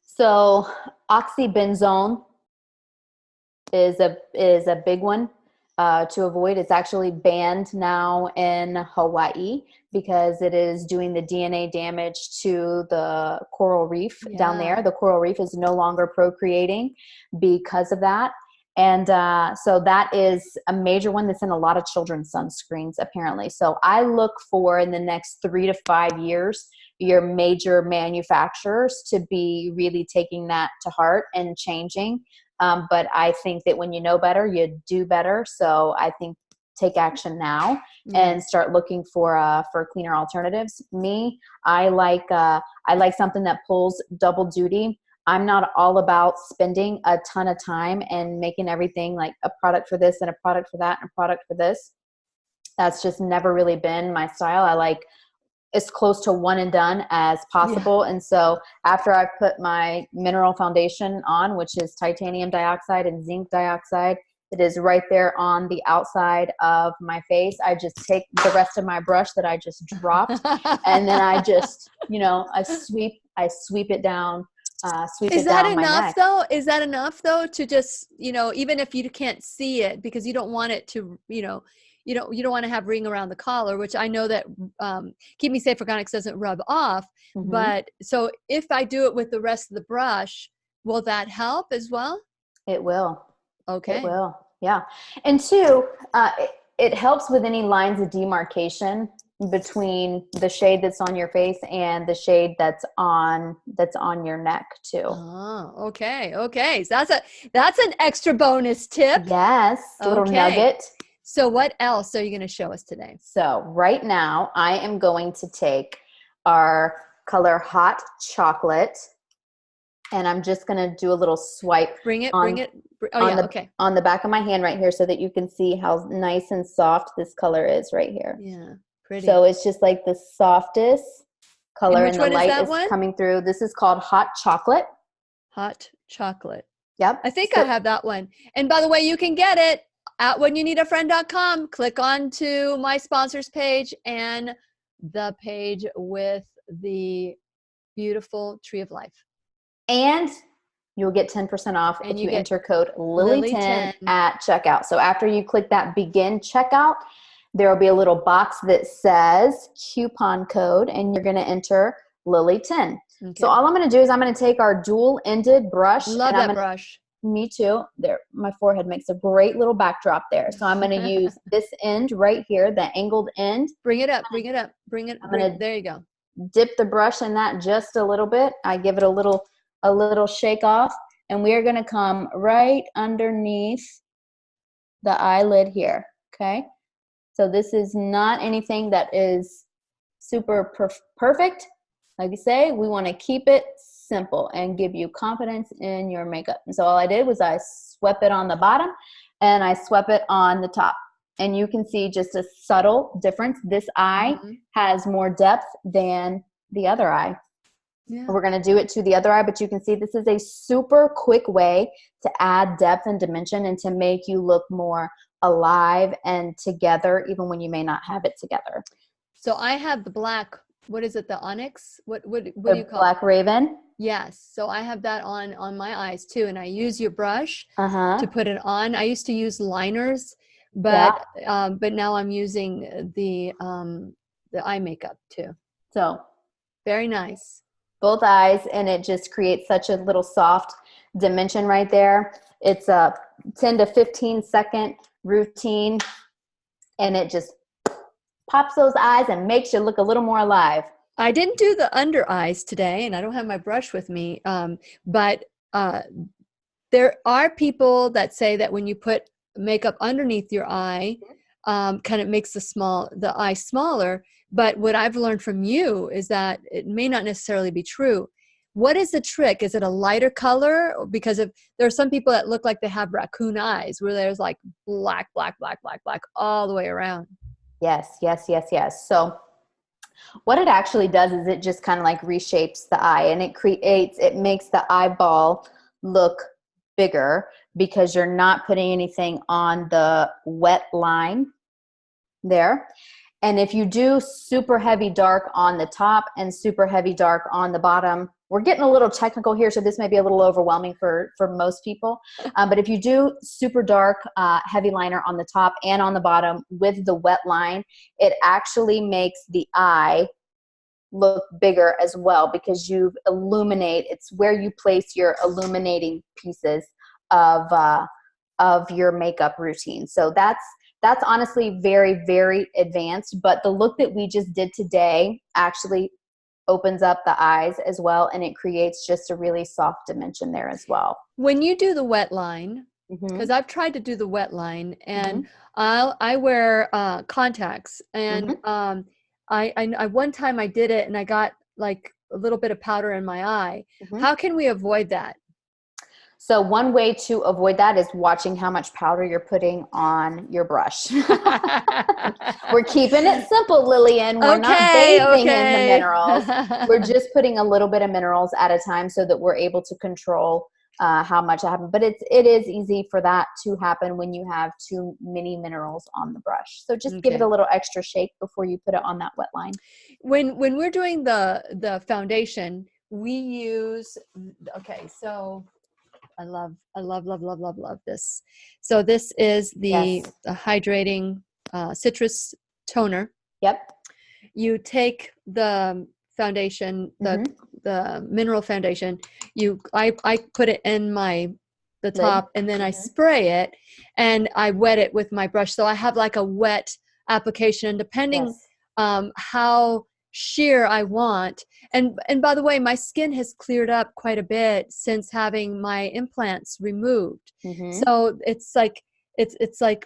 So oxybenzone is a big one to avoid. It's actually banned now in Hawaii because it is doing the DNA damage to the coral reef down there. The coral reef is no longer procreating because of that. And so that is a major one that's in a lot of children's sunscreens, apparently. So I look for, in the next 3 to 5 years, your major manufacturers to be really taking that to heart and changing. But I think that when you know better, you do better. So I think take action now and start looking for cleaner alternatives. I like something that pulls double duty. I'm not all about spending a ton of time and making everything like a product for this and a product for that and a product for this. That's just never really been my style. I like as close to one and done as possible. Yeah. And so after I've put my mineral foundation on, which is titanium dioxide and zinc dioxide, it is right there on the outside of my face. I just take the rest of my brush that I just dropped and then I just, I sweep it down sweep Is it that down my enough neck. though? Is that enough though to just, even if you can't see it because you don't want it to, you don't want to have ring around the collar, which I know that Keep Me Safe Organics doesn't rub off. But so if I do it with the rest of the brush, will that help as well? It will. Okay. It will. Yeah. And two, it helps with any lines of demarcation between the shade that's on your face and the shade that's on your neck too. Oh, okay. Okay. So that's an extra bonus tip. Yes. A little nugget. So what else are you going to show us today? So right now I am going to take our color Hot Chocolate, and I'm just going to do a little swipe. Bring it. Okay. On the back of my hand right here so that you can see how nice and soft this color is right here. Yeah, pretty. So it's just like the softest color, and the light is coming through. This is called Hot Chocolate. Hot Chocolate. Yep. I think I have that one. And by the way, you can get it at whenyouneedafriend.com. Click on to my sponsors page and the page with the beautiful Tree of Life. And you'll get 10% off if you enter code Lily10 at checkout. So after you click that begin checkout, there will be a little box that says coupon code, and you're going to enter Lily10. Okay. So all I'm going to do is I'm going to take our dual-ended brush. Love that brush. Me too. There, my forehead makes a great little backdrop there. So I'm going to use this end right here, the angled end. Bring it up. There you go. Dip the brush in that just a little bit. I give it a little shake off, and we are going to come right underneath the eyelid here. Okay. So this is not anything that is super perfect. Like you say, we want to keep it simple and give you confidence in your makeup. And so all I did was I swept it on the bottom and I swept it on the top. And you can see just a subtle difference. This eye has more depth than the other eye. Yeah. We're going to do it to the other eye, but you can see this is a super quick way to add depth and dimension and to make you look more alive and together, even when you may not have it together. So I have the black, what is it, the onyx? What do you call it? Black Raven? Yes. So I have that on my eyes too. And I use your brush to put it on. I used to use liners, but now I'm using the eye makeup too. So very nice. Both eyes, and it just creates such a little soft dimension right there. It's a 10 to 15 second routine, and it just pops those eyes and makes you look a little more alive. I didn't do the under eyes today, and I don't have my brush with me, but there are people that say that when you put makeup underneath your eye, kind of makes the eye smaller. But what I've learned from you is that it may not necessarily be true. What is the trick? Is it a lighter color? Because there are some people that look like they have raccoon eyes, where there's like black all the way around. Yes. So what it actually does is it just kind of like reshapes the eye, and it makes the eyeball look bigger because you're not putting anything on the wet line there. And if you do super heavy dark on the top and super heavy dark on the bottom, we're getting a little technical here, so this may be a little overwhelming for most people. But if you do super dark, heavy liner on the top and on the bottom with the wet line, it actually makes the eye look bigger as well, because it's where you place your illuminating pieces of your makeup routine. So that's honestly very, very advanced, but the look that we just did today actually opens up the eyes as well, and it creates just a really soft dimension there as well. When you do the wet line, because I've tried to do the wet line, and I wear contacts, and I one time I did it and I got like a little bit of powder in my eye. How can we avoid that? So one way to avoid that is watching how much powder you're putting on your brush. We're keeping it simple, Lillian. We're not bathing in the minerals. We're just putting a little bit of minerals at a time so that we're able to control how much that happens. But it is easy for that to happen when you have too many minerals on the brush. So just give it a little extra shake before you put it on that wet line. When we're doing the foundation, we use, okay, so I love this. So this is the Yes. hydrating citrus toner. Yep. You take the foundation, the mineral foundation, I put it in the top, and then I spray it and I wet it with my brush. So I have like a wet application, and depending how sheer I want. And by the way, my skin has cleared up quite a bit since having my implants removed. So it's like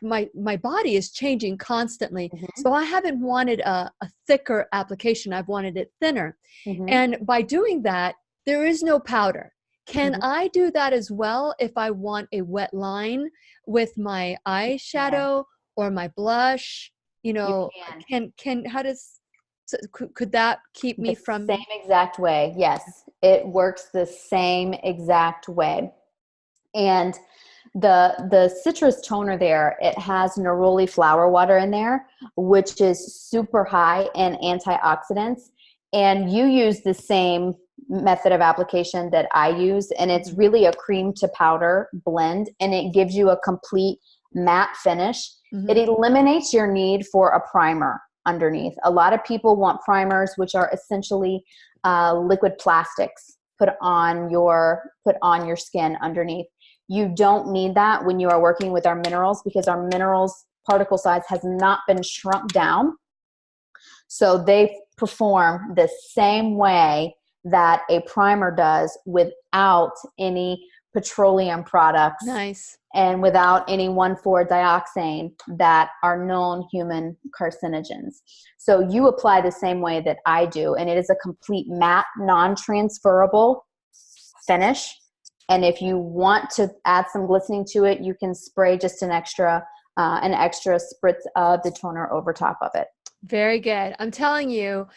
my body is changing constantly. So I haven't wanted a thicker application. I've wanted it thinner. And by doing that, there is no powder. Can I do that as well if I want a wet line with my eyeshadow or my blush? You know, could that keep me from the same exact way? Yes, it works the same exact way. And the citrus toner there, it has neroli flower water in there, which is super high in antioxidants. And you use the same method of application that I use, and it's really a cream to powder blend, and it gives you a complete matte finish. It eliminates your need for a primer underneath. A lot of people want primers, which are essentially liquid plastics put on your skin underneath. You don't need that when you are working with our minerals, because our minerals particle size has not been shrunk down. So they perform the same way that a primer does without any petroleum products. Nice. And without any 1,4-dioxane that are known human carcinogens. So you apply the same way that I do, and it is a complete matte, non-transferable finish. And if you want to add some glistening to it, you can spray just an extra spritz of the toner over top of it. Very good. I'm telling you,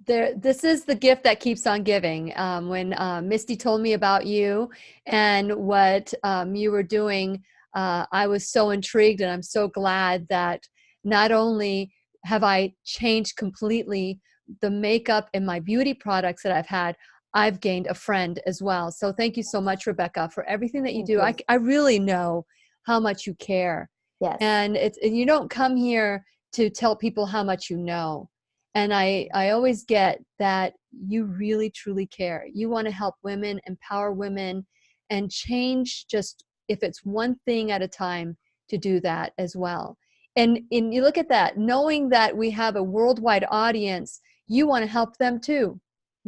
this is the gift that keeps on giving. When Misty told me about you and what you were doing, I was so intrigued, and I'm so glad that not only have I changed completely the makeup and my beauty products that I've had, I've gained a friend as well. So thank you so much, Rebecca, for everything that you do. I really know how much you care. Yes. And you don't come here to tell people how much you know. And I always get that you really, truly care. You want to help women, empower women, and change, just if it's one thing at a time, to do that as well. And you look at that, knowing that we have a worldwide audience, you want to help them too.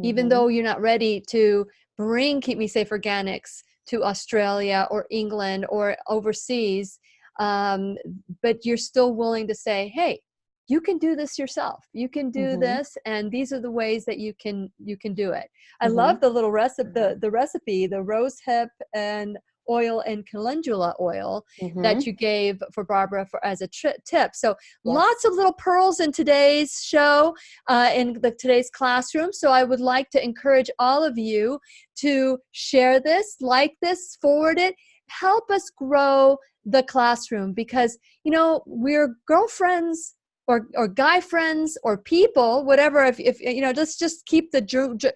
Even though you're not ready to bring Keep Me Safe Organics to Australia or England or overseas, but you're still willing to say, hey, you can do this yourself. You can do this, and these are the ways that you can do it. I love the little recipe, the recipe, the rose hip and oil and calendula oil that you gave for Barbara as a tip. So lots of little pearls in today's show, in today's classroom. So I would like to encourage all of you to share this, like this, forward it, help us grow the classroom, because, you know, we're girlfriends or guy friends or people, whatever. If you know, let's just keep the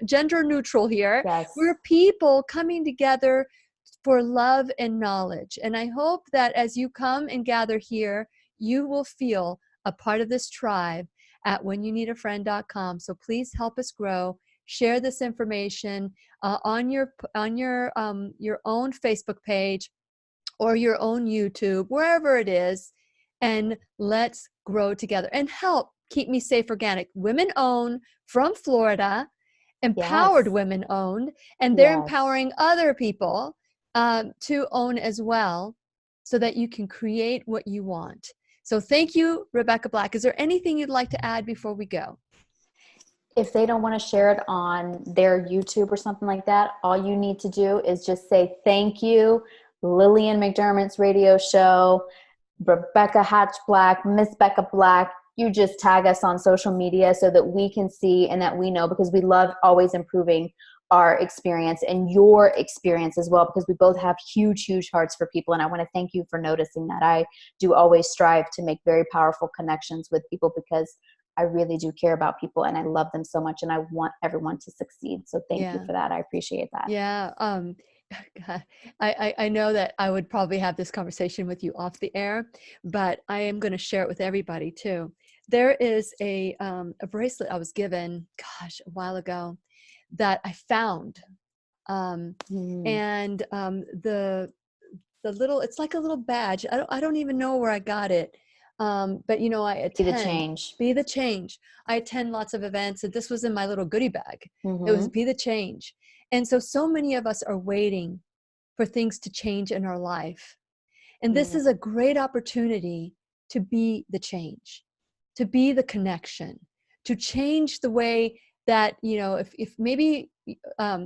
gender neutral here. Yes. We're people coming together for love and knowledge. And I hope that as you come and gather here, you will feel a part of this tribe at whenyouneedafriend.com. So please help us grow. Share this information on your own Facebook page or your own YouTube, wherever it is, and let's grow together and help Keep Me Safe Organic. Women owned, from Florida, empowered women owned, and they're empowering other people to own as well, so that you can create what you want. So thank you, Rebecca Black. Is there anything you'd like to add before we go? If they don't want to share it on their YouTube or something like that, all you need to do is just say, thank you, Lillian McDermott's radio show, Rebecca Hatch Black, Miss Becca Black. You just tag us on social media so that we can see and that we know, because we love always improving our experience and your experience as well, because we both have huge, huge hearts for people. And I want to thank you for noticing that. I do always strive to make very powerful connections with people, because I really do care about people, and I love them so much, and I want everyone to succeed. So thank you Yeah. for that. I appreciate that. Yeah. God, I know that I would probably have this conversation with you off the air, but I am going to share it with everybody too. There is a bracelet I was given, gosh, a while ago that I found. Mm. And the little, it's like a little badge. I don't even know where I got it. But you know, Be the change. Be the change. I attend lots of events, and this was in my little goodie bag. It was Mm-hmm. be the change. And so many of us are waiting for things to change in our life. And this Mm. is a great opportunity to be the change, to be the connection, to change the way that, you know, if maybe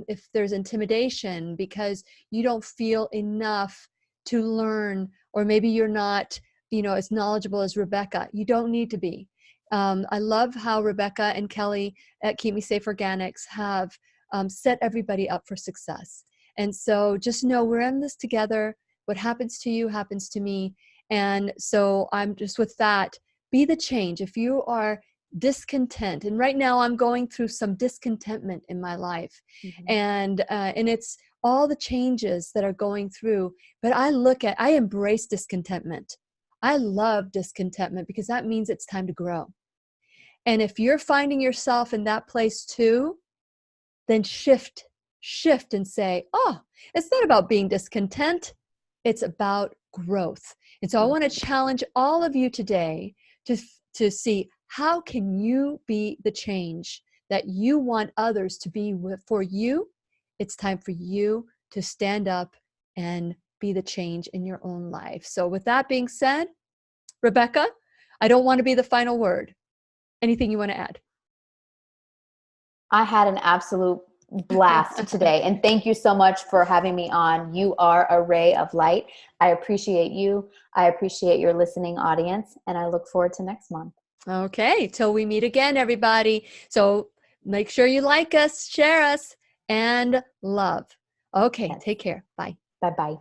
if there's intimidation because you don't feel enough to learn, or maybe you're not, you know, as knowledgeable as Rebecca, you don't need to be. I love how Rebecca and Kelly at Keep Me Safe Organics have set everybody up for success. And so just know we're in this together. What happens to you happens to me. And so I'm just with that, be the change. If you are discontent, and right now I'm going through some discontentment in my life, Mm-hmm. and it's all the changes that are going through, but I embrace discontentment. I love discontentment because that means it's time to grow. And if you're finding yourself in that place too, then shift and say, oh, it's not about being discontent. It's about growth. And so I want to challenge all of you today to see, how can you be the change that you want others to be for you? It's time for you to stand up and be the change in your own life. So with that being said, Rebecca, I don't want to be the final word. Anything you want to add? I had an absolute blast today. And thank you so much for having me on. You are a ray of light. I appreciate you. I appreciate your listening audience. And I look forward to next month. Okay, till we meet again, everybody. So make sure you like us, share us, and love. Okay, Yes. take care. Bye. Bye-bye.